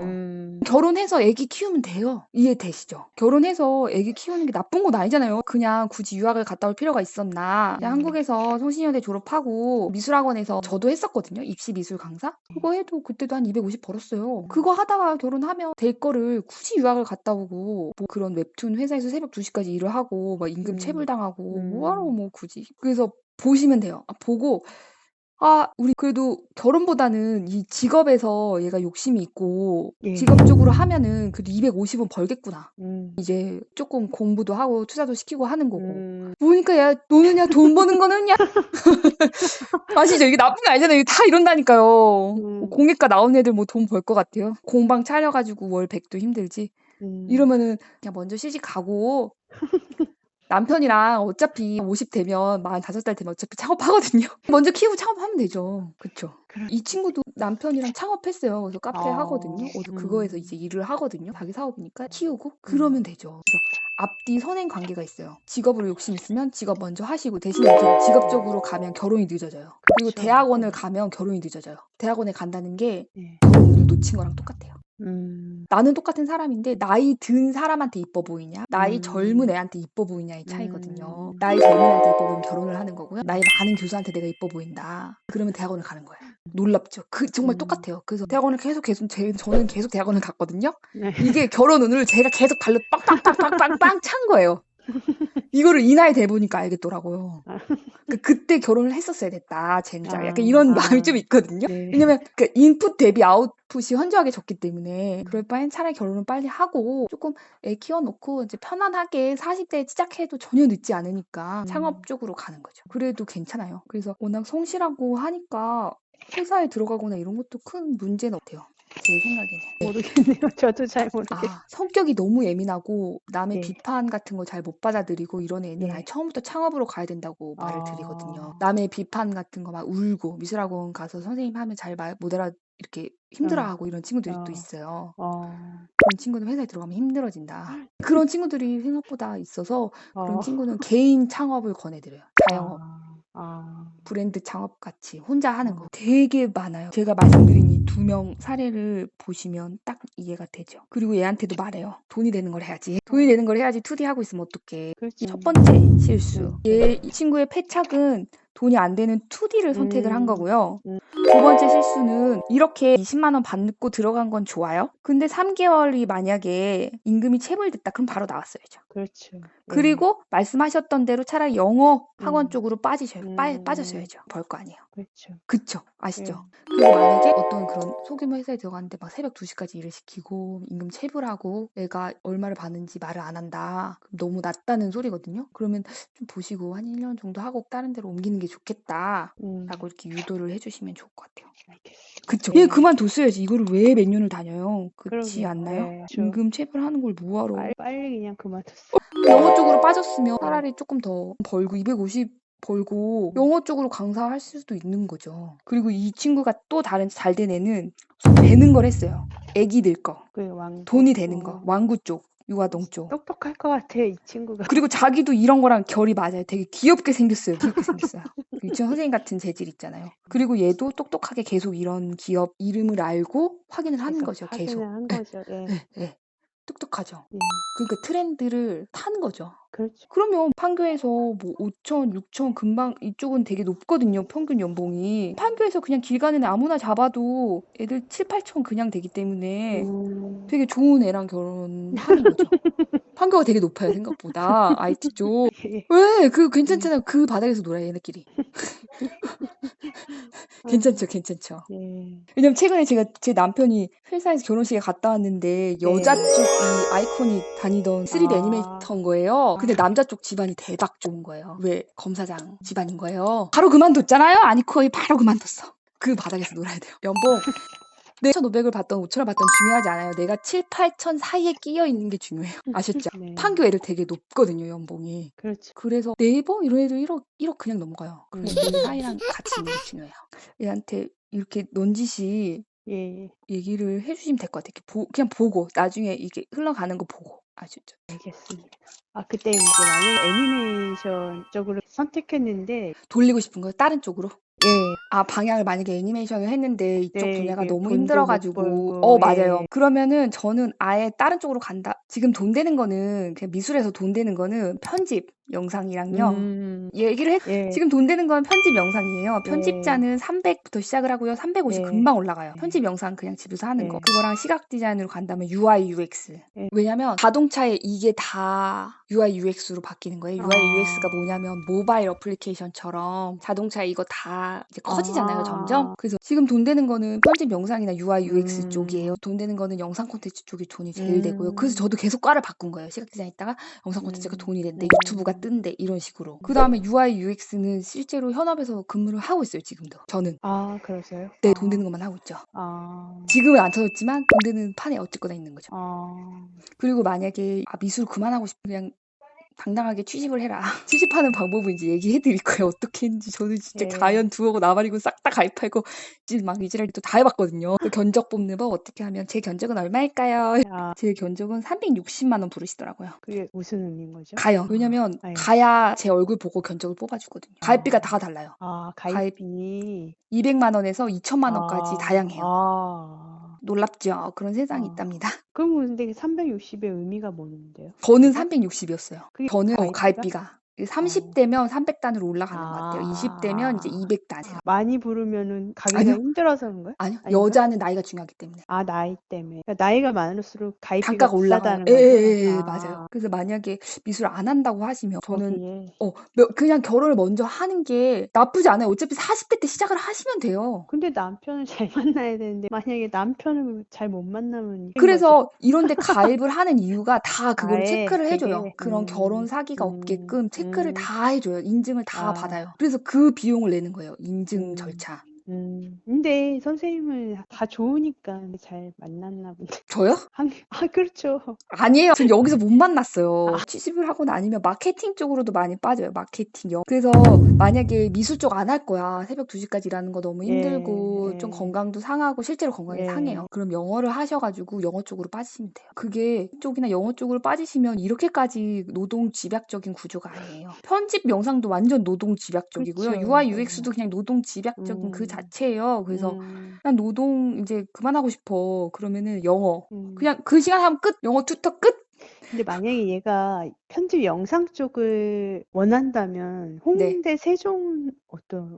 결혼해서 애기 키우면 돼요. 이해되시죠? 결혼해서 애기 키우는 게 나쁜 건 아니잖아요. 그냥 굳이 유학을 갔다 올 필요가 있었나. 그냥 한국에서 송신여대 졸업하고 미술학원에서 저도 했었거든요. 입시 미술 강사. 그거 해도 그때도 한 250 벌었어요. 그거 하다가 결혼하면 될 거를 굳이 유학을 갔다 오고 뭐 그런 웹툰 회사에서 새벽 2시까지 일을 하고 막 임금 체불당하고 뭐하러 뭐 굳이. 그래서 보시면 돼요. 보고 우리 그래도 결혼보다는 이 직업에서 얘가 욕심이 있고 예. 직업적으로 하면은 그래도 250은 벌겠구나. 음, 이제 조금 공부도 하고 투자도 시키고 하는 거고. 음, 보니까 야 너는 야 돈 버는 거는 야 아시죠? 이게 나쁜 게 아니잖아요. 이게 다 이런다니까요. 뭐 공익과 나온 애들 뭐 돈 벌 것 같아요. 공방 차려가지고 월 100도 힘들지. 이러면은 그냥 먼저 시집 가고 남편이랑 어차피 50 되면 45살 되면 어차피 창업하거든요. 먼저 키우고 창업하면 되죠. 그쵸? 이 친구도 남편이랑 창업했어요. 그래서 카페 하거든요. 그거에서 이제 일을 하거든요. 자기 사업이니까 키우고 그러면 되죠. 그래서 앞뒤 선행 관계가 있어요. 직업으로 욕심 있으면 직업 먼저 하시고 대신 이제 직업적으로 가면 결혼이 늦어져요. 그리고 그쵸. 대학원을 가면 결혼이 늦어져요. 대학원에 간다는 게 예. 결혼을 놓친 거랑 똑같아요. 음, 나는 똑같은 사람인데 나이 든 사람한테 이뻐 보이냐 나이 젊은 애한테 이뻐 보이냐의 차이거든요. 나이 젊은 애한테 이뻐 보이면 결혼을 하는 거고요. 나이 많은 교수한테 내가 이뻐 보인다 그러면 대학원을 가는 거예요. 놀랍죠. 정말 똑같아요. 그래서 대학원을 저는 계속 대학원을 갔거든요. 네. 이게 결혼 운을 제가 계속 발로 빵빵빵빵빵빵 찬 거예요. 이거를 이 나이 돼 보니까 알겠더라고요. 그때 결혼을 했었어야 됐다, 젠장. 약간 이런 마음이 좀 있거든요. 네. 왜냐면 그 인풋 대비 아웃풋이 현저하게 적기 때문에 그럴 바엔 차라리 결혼을 빨리 하고 조금 애 키워놓고 이제 편안하게 40대에 시작해도 전혀 늦지 않으니까 창업 쪽으로 가는 거죠. 그래도 괜찮아요. 그래서 워낙 성실하고 하니까 회사에 들어가거나 이런 것도 큰 문제는 없대요. 제 생각에는. 모르겠네요. 저도 잘 모르겠어요. 성격이 너무 예민하고 남의 예. 비판 같은 거 잘 못 받아들이고 이런 애는 예. 아예 처음부터 창업으로 가야 된다고 말을 드리거든요. 남의 비판 같은 거 막 울고 미술학원 가서 선생님 하면 잘 못 알아 이렇게 힘들어하고 이런 친구들이 또 있어요. 그런 친구는 회사에 들어가면 힘들어진다. 그런 친구들이 생각보다 있어서 그런 친구는 개인 창업을 권해드려요. 자영업. 브랜드 창업 같이 혼자 하는 거 되게 많아요. 제가 말씀드린 이 2명 사례를 보시면 딱 이해가 되죠. 그리고 얘한테도 말해요. 돈이 되는 걸 해야지. 돈이 되는 걸 해야지 2D 하고 있으면 어떡해. 그렇지. 첫 번째 실수. 이 친구의 패착은 돈이 안 되는 2D를 선택을 한 거고요. 두 번째 실수는 이렇게 20만 원 받고 들어간 건 좋아요. 근데 3개월이 만약에 임금이 체불됐다. 그럼 바로 나왔어야죠. 그렇죠. 그리고 말씀하셨던 대로 차라리 영어 학원 쪽으로 빠졌어야죠. 벌 거 아니에요. 그렇죠. 그쵸? 아시죠? 그리고 만약에 어떤 그런 소규모 회사에 들어갔는데 막 새벽 2시까지 일을 시키고 임금 체불하고 내가 얼마를 받는지 말을 안 한다. 그럼 너무 낮다는 소리거든요. 그러면 좀 보시고 한 1년 정도 하고 다른 데로 옮기는 게 좋겠다. 라고 이렇게 유도를 해주시면 좋을 것 같아요. 알겠습니다. 그쵸? 얘 그만뒀어야지. 이거를 왜 몇 년을 다녀요? 그렇지 그러게요. 않나요? 네. 임금 체불하는 걸 뭐하러. 빨리 그냥 그만뒀어. 영어 쪽으로 빠졌으면 차라리 조금 더 벌고 250 벌고 영어 쪽으로 강사할 수도 있는 거죠. 그리고 이 친구가 또 다른 잘 된 애는 되는 걸 했어요. 애기들 거. 돈이 되는 거. 왕구 쪽. 유아동 쪽. 똑똑할 것 같아요, 이 친구가. 그리고 자기도 이런 거랑 결이 맞아요. 되게 귀엽게 생겼어요. 유치원 선생님 같은 재질 있잖아요. 그리고 얘도 똑똑하게 계속 이런 기업 이름을 알고 확인을 하는 거죠. 계속. 확인을 한 거죠. 예. 네. 똑똑하죠. 그러니까 트렌드를 타는 거죠. 그렇죠. 그러면 판교에서 뭐 5천, 6천 금방 이쪽은 되게 높거든요. 평균 연봉이. 판교에서 그냥 길 가는 애 아무나 잡아도 애들 7, 8천 그냥 되기 때문에 되게 좋은 애랑 결혼하는 거죠. 판교가 되게 높아요, 생각보다. IT 쪽. 왜? 괜찮잖아요. 그 바닥에서 놀아요, 얘네끼리. 괜찮죠. 왜냐면 최근에 제 남편이 회사에서 결혼식에 갔다 왔는데 여자 쪽 이 아이콘이 다니던 3D 애니메이터인 거예요. 근데 남자 쪽 집안이 대박 좋은 거예요. 왜? 검사장 집안인 거예요. 바로 그만뒀잖아요. 아니코이 바로 그만뒀어. 그 바닥에서 놀아야 돼요. 연봉 내 4,500을 받던 5,000을 받던 중요하지 않아요. 내가 7, 8천 사이에 끼어 있는 게 중요해요. 아셨죠? 네. 판교 애들 되게 높거든요, 연봉이. 그렇죠. 그래서 네이버 이런 애들 1억 그냥 넘어가요. 그냥 내 음. 사이랑 같이 있는 게 중요해요. 얘한테 이렇게 넌지시 예. 얘기를 해주시면 될 것 같아요. 이렇게 그냥 보고 나중에 이게 흘러가는 거 보고 아셨죠? 알겠습니다. 아, 그때 이제 만약에 애니메이션 쪽으로 선택했는데 돌리고 싶은 거예요? 다른 쪽으로? 예. 아, 방향을 만약에 애니메이션을 했는데 이쪽 네, 분야가 이게 너무 돈도 못 힘들어가지고 벌고 맞아요. 예. 그러면은 저는 아예 다른 쪽으로 간다. 지금 돈 되는 거는 그냥 미술에서 돈 되는 거는 편집 영상이랑요. 얘기를 예. 지금 돈 되는 건 편집 영상이에요. 예. 편집자는 300부터 시작을 하고요. 350 예. 금방 올라가요. 예. 편집 영상 그냥 집에서 하는 거. 예. 그거랑 시각 디자인으로 간다면 UI, UX. 예. 왜냐면 자동차에 이게 다 UI, UX로 바뀌는 거예요. UI, UX가 뭐냐면 모바일 어플리케이션처럼 자동차에 이거 다 이제 커지잖아요, 점점. 그래서 지금 돈 되는 거는 편집 영상이나 UI, UX 쪽이에요. 돈 되는 거는 영상 콘텐츠 쪽이 돈이 제일 되고요. 그래서 저도 계속 과를 바꾼 거예요. 시각 디자인 있다가 영상 콘텐츠가 돈이 된대, 유튜브가 뜬대, 이런 식으로. 그 다음에 UI, UX는 실제로 현업에서 근무를 하고 있어요, 지금도. 저는. 아, 그러세요? 네, 돈 되는 것만 하고 있죠. 아. 지금은 안 터졌지만 돈 되는 판에 어쨌거나 있는 거죠. 아. 그리고 만약에 미술 그만하고 싶으면 그냥 당당하게 취직을 해라. 취직하는 방법은 이제 얘기해 드릴 거예요. 어떻게 했는지. 저는 진짜 예. 가연 두어고 나발이고 싹 다 가입하고 막 이지랄이 또 다 해봤거든요. 그 견적 뽑는 법 어떻게 하면 제 견적은 얼마일까요? 아, 제 견적은 360만 원 부르시더라고요. 그게 무슨 의미인 거죠? 가요. 왜냐면 아, 예. 가야 제 얼굴 보고 견적을 뽑아주거든요. 가입비가 다 달라요. 아, 가입 가입비. 200만 원에서 2천만 원까지 다양해요. 아. 놀랍죠? 그런 세상이 있답니다. 그럼 근데 360의 의미가 뭔데요? 저는 360이었어요. 그게 저는 가입비가? 가입비가 30대면 300단으로 올라가는 것 같아요. 아. 20대면 이제 200단. 많이 부르면은 가기가 아니요. 힘들어서 그런 거예요? 아니요. 아닌가? 여자는 나이가 중요하기 때문에. 아, 나이 때문에. 그러니까 나이가 많을수록 가입비가 단가가 올라가요. 비싸다는 거죠? 예, 맞아요. 그래서 만약에 미술 안 한다고 하시면 저는 거기에. 그냥 결혼을 먼저 하는 게 나쁘지 않아요. 어차피 40대 때 시작을 하시면 돼요. 근데 남편을 잘 만나야 되는데 만약에 남편을 잘 못 만나면 힘든 거죠. 그래서 이런 데 가입을 하는 이유가 다 그거를 아예 체크를 해줘요. 되게 그런 결혼 사기가 없게끔 체크를 음. 다 해줘요. 인증을 다 아. 받아요. 그래서 그 비용을 내는 거예요. 인증 절차. 근데 선생님은 다 좋으니까 잘 만났나 본데. 저요? 아, 그렇죠. 아니에요. 전 여기서 못 만났어요. 취직을 하고 나니면 마케팅 쪽으로도 많이 빠져요. 마케팅요. 그래서 만약에 미술 쪽 안 할 거야. 새벽 2시까지 일하는 거 너무 힘들고 예. 좀 건강도 상하고 실제로 건강이 예. 상해요. 그럼 영어를 하셔가지고 영어 쪽으로 빠지시면 돼요. 그게 쪽이나 영어 쪽으로 빠지시면 이렇게까지 노동 집약적인 구조가 아니에요. 편집 영상도 완전 노동 집약적이고요. 그쵸. UI, UX도 그냥 노동 집약적인 그 자체예요. 그래서 난 노동 이제 그만하고 싶어. 그러면은 영어. 그냥 그 시간 하면 끝. 영어 튜터 끝. 근데 만약에 얘가 편집 영상 쪽을 원한다면 홍대 세종 어떤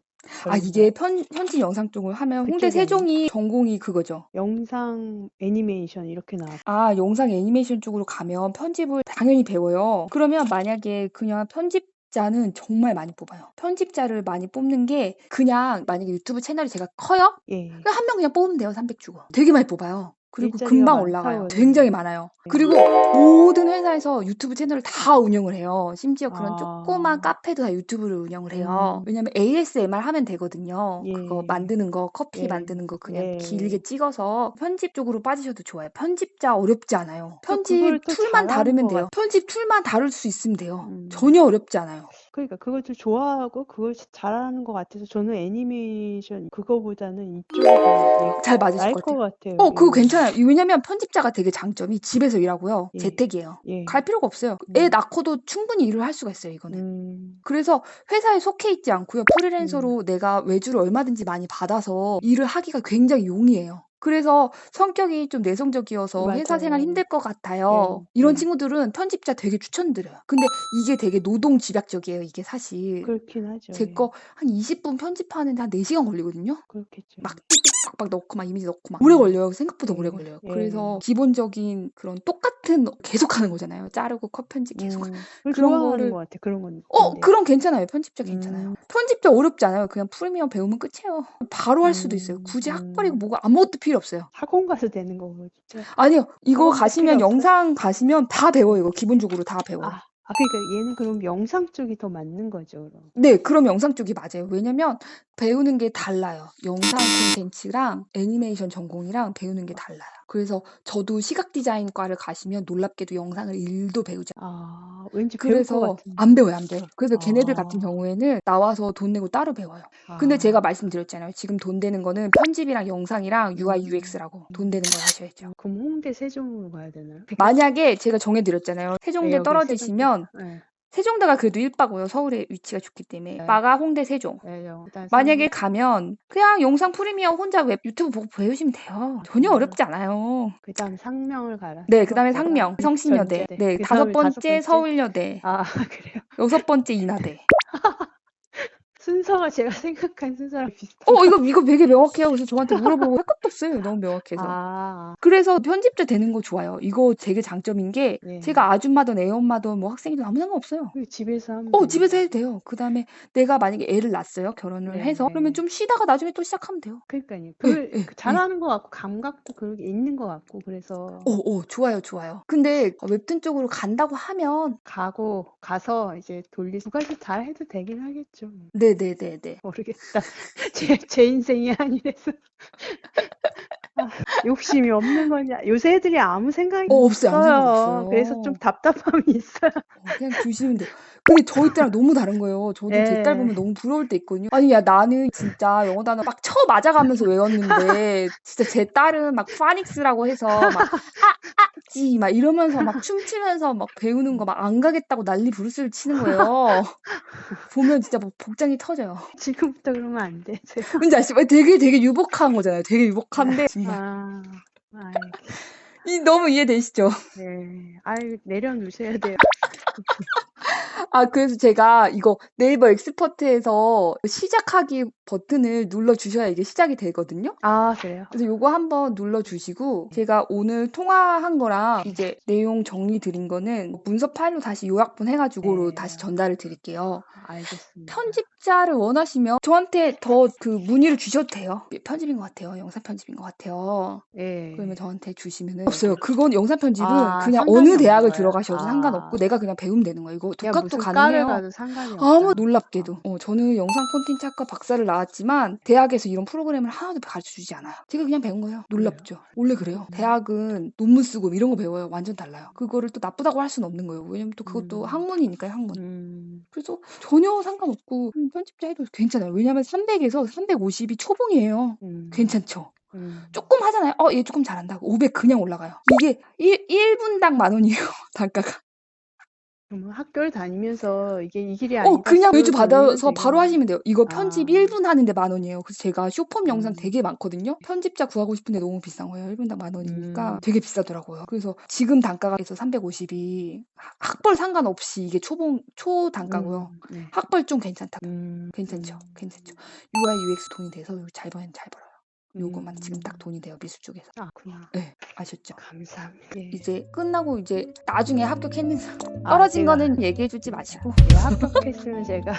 이게 편집 영상 쪽을 하면 홍대 그쪽이 세종이 전공이 그거죠. 영상 애니메이션 이렇게 나왔어요. 영상 애니메이션 쪽으로 가면 편집을 당연히 배워요. 그러면 만약에 그냥 편집자는 정말 많이 뽑아요. 편집자를 많이 뽑는 게 그냥 만약에 유튜브 채널이 제가 커요? 예. 그냥 한 명 그냥 뽑으면 돼요. 300 주고. 되게 많이 뽑아요. 그리고 일자리가 금방 많다고 올라가요. 그러네요. 굉장히 많아요. 그리고 모든 회사에서 유튜브 채널을 다 운영을 해요. 심지어 그런 조그만 카페도 다 유튜브를 운영을 해요. 왜냐면 ASMR 하면 되거든요. 그거 만드는 거, 커피 만드는 거 그냥 길게 찍어서 편집 쪽으로 빠지셔도 좋아요. 편집자 어렵지 않아요. 편집 툴만 다르면 돼요. 편집 툴만 다룰 수 있으면 돼요. 전혀 어렵지 않아요. 그러니까 그걸 좀 좋아하고 그걸 잘하는 것 같아서 저는 애니메이션 그거보다는 이쪽이 더 잘 맞으실 나을 것 것 같아요. 같아요. 그거 괜찮아요. 왜냐면 편집자가 되게 장점이 집에서 일하고요. 예. 재택이에요. 예. 갈 필요가 없어요. 애 낳고도 충분히 일을 할 수가 있어요, 이거는. 그래서 회사에 속해 있지 않고요. 프리랜서로 내가 외주를 얼마든지 많이 받아서 일을 하기가 굉장히 용이해요. 그래서 성격이 좀 내성적이어서 회사 생활 맞아요. 힘들 것 같아요. 이런 친구들은 편집자 되게 추천드려요. 근데 이게 되게 노동 집약적이에요, 이게 사실. 그렇긴 하죠. 제 거 한 20분 편집하는데 한 4시간 걸리거든요. 그렇겠죠. 막 띡띡 빡빡 넣고 막 이미지 넣고 막 오래 걸려요. 생각보다 오래 예. 걸려요. 예. 그래서 기본적인 그런 똑같은 계속하는 거잖아요. 자르고 컷 편집 계속. 그걸 그런 좋아하는 거를 것 같아. 그런 건. 그럼 괜찮아요. 편집자 괜찮아요. 편집자 어렵지 않아요. 그냥 프리미엄 배우면 끝이에요. 바로 할 수도 있어요. 굳이 학벌이고 뭐가 아무것도 필요 없어요. 학원 가서 되는 거고 진짜. 아니요. 이거 학원도 가시면 필요 없어요? 영상 가시면 다 배워요. 이거 기본적으로 다 배워요. 그러니까 얘는 그럼 영상 쪽이 더 맞는 거죠, 그럼. 네, 그럼 영상 쪽이 맞아요. 왜냐면 배우는 게 달라요. 영상 콘텐츠랑 애니메이션 전공이랑 배우는 게 달라요. 그래서 저도 시각 디자인과를 가시면 놀랍게도 영상을 1도 배우지 않아요. 왠지 배울 것 그래서 같은데. 안 배워요, 안 배워요. 그래서 걔네들 같은 아. 경우에는 나와서 돈 내고 따로 배워요. 근데 제가 말씀드렸잖아요. 지금 돈 되는 거는 편집이랑 영상이랑 UI, UX라고 돈 되는 걸 하셔야죠. 그럼 홍대 세종으로 가야 되나요? 만약에 제가 정해드렸잖아요. 세종대 여기 떨어지시면 네. 세종대가 그래도 1바고요. 서울에 위치가 좋기 때문에. 마가 홍대 세종. 네, 일단 만약에 가면 그냥 영상 프리미엄 혼자 웹 유튜브 보고 배우시면 돼요. 전혀 어렵지 않아요. 그다음 상명을 가라. 네, 그다음에 상명, 성신여대. 네, 다섯 번째 서울여대. 그래요. 여섯 번째 인하대. 순서가 제가 생각한 순서랑 비슷해요. 이거 되게 명확해요. 그래서 저한테 물어보고 할 것도 없어요. 너무 명확해서. 그래서 편집자 되는 거 좋아요. 이거 되게 장점인 게 네. 제가 아줌마든 애엄마든 뭐 학생이든 아무 상관없어요. 집에서 하면 집에서 해도 돼요. 그다음에 내가 만약에 애를 낳았어요. 결혼을 네, 해서. 네. 그러면 좀 쉬다가 나중에 또 시작하면 돼요. 그러니까요. 네. 잘하는 것 같고 감각도 그렇게 있는 것 같고 그래서 좋아요. 근데 웹툰 쪽으로 간다고 하면 가서 이제 두 가지 다 해도 되긴 하겠죠. 네네네네. 모르겠다. 제 인생이 아니라서. 욕심이 없는 거냐. 요새 애들이 아무 생각이 없어요. 아무 생각 없어요. 그래서 좀 답답함이 있어요. 그냥 두시면 돼요. 근데 저희 때랑 너무 다른 거예요. 저도 제 딸 보면 너무 부러울 때 있거든요. 아니 야 나는 진짜 영어 단어 막 쳐 맞아가면서 외웠는데 진짜 제 딸은 막 파닉스라고 해서 막 지 막 이러면서 막 춤추면서 막 배우는 거 막 안 가겠다고 난리 부르스를 치는 거예요. 보면 진짜 뭐 복장이 터져요. 지금부터 그러면 안 되세요. 근데 아시죠? 되게 유복한 거잖아요. 되게 유복한데 정말 너무 이해되시죠? 네. 내려놓으셔야 돼요. 그래서 제가 이거 네이버 엑스퍼트에서 시작하기 버튼을 눌러주셔야 이게 시작이 되거든요. 그래요? 그래서 요거 한번 눌러주시고 제가 오늘 통화한 거랑 이제 내용 정리 드린 거는 문서 파일로 다시 요약본 해가지고 네. 다시 전달을 드릴게요. 알겠습니다. 편집자를 원하시면 저한테 더 그 문의를 주셔도 돼요. 편집인 것 같아요. 영상 편집인 것 같아요. 네. 그러면 저한테 주시면은 없어요. 그건 영상 편집은 그냥 상관이 어느 없는 대학을 거예요? 들어가셔도 상관없고 내가 그냥 배우면 되는 거예요. 이거 그냥 독학도 무슨 과를 가능해요. 가도 상관이 없다. 아무 놀랍게도. 저는 영상 콘텐츠 학과 박사를 나왔지만 대학에서 이런 프로그램을 하나도 가르쳐주지 않아요. 제가 그냥 배운 거예요. 놀랍죠. 원래 그래요. 대학은 논문 쓰고 이런 거 배워요. 완전 달라요. 그거를 또 나쁘다고 할 수는 없는 거예요. 왜냐면 또 그것도 학문이니까요. 학문. 그래서 전혀 상관없고 편집자 해도 괜찮아요. 왜냐면 300에서 350이 초봉이에요. 괜찮죠. 조금 하잖아요. 얘 조금 잘한다. 500 그냥 올라가요. 이게 1분당 10,000원이에요. 단가가. 그러면 학교를 다니면서 이게 이 길이 아니다 그냥 싶어도 외주 받아서 돌리면 바로 하시면 돼요. 이거 편집 1분 하는데 10,000원이에요. 그래서 제가 쇼폼 영상 되게 많거든요. 편집자 구하고 싶은데 너무 비싼 거예요. 1분당 10,000원이니까 되게 비싸더라고요. 그래서 지금 단가가 해서 350이 학벌 상관없이 이게 초 단가고요. 네. 학벌 좀 괜찮다. 괜찮죠. UI, UX 돈이 돼서 잘 벌어요. 요거만 지금 딱 돈이 돼요. 미술 쪽에서. 그렇구나. 네, 아셨죠? 감사합니다. 예. 이제 끝나고 이제 나중에 합격했는 떨어진 거는 얘기해주지 마시고 합격했으면 제가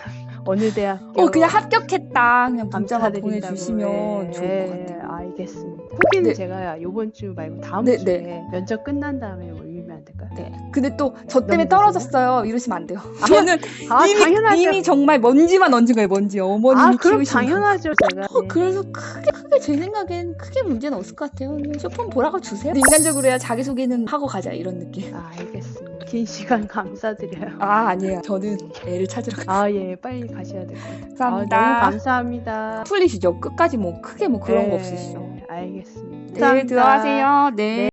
어느 대학교 그냥 합격했다 그냥 문자만 감사드린다고. 보내주시면 좋을 것 같아요. 알겠습니다. 후기는 네. 제가 요번 주 말고 다음 네, 주에 면접 끝난 다음에 올리면 안 될까요? 네. 근데 또 저 때문에 너무 떨어졌어요. 이러시면 안 돼요. 저는 당연하죠. 이미 정말 먼지만 얹은 거예요. 먼지. 어머님이 그럼 키우신 거. 당연하죠. 제가. 그래서 크게 제 생각엔 크게 문제는 없을 것 같아요. 그냥 쇼폰 보라고 주세요. 인간적으로 해야 자기소개는 하고 가자 이런 느낌. 알겠습니다. 긴 시간 감사드려요. 아니에요. 저는 애를 찾으러 가요. 예, 빨리 가셔야 될 것 같아요. 감사합니다. 너무 감사합니다. 풀리시죠? 끝까지 뭐 크게 뭐 그런 거 없으시죠? 알겠습니다. 네, 감사합니다. 들어가세요. 네.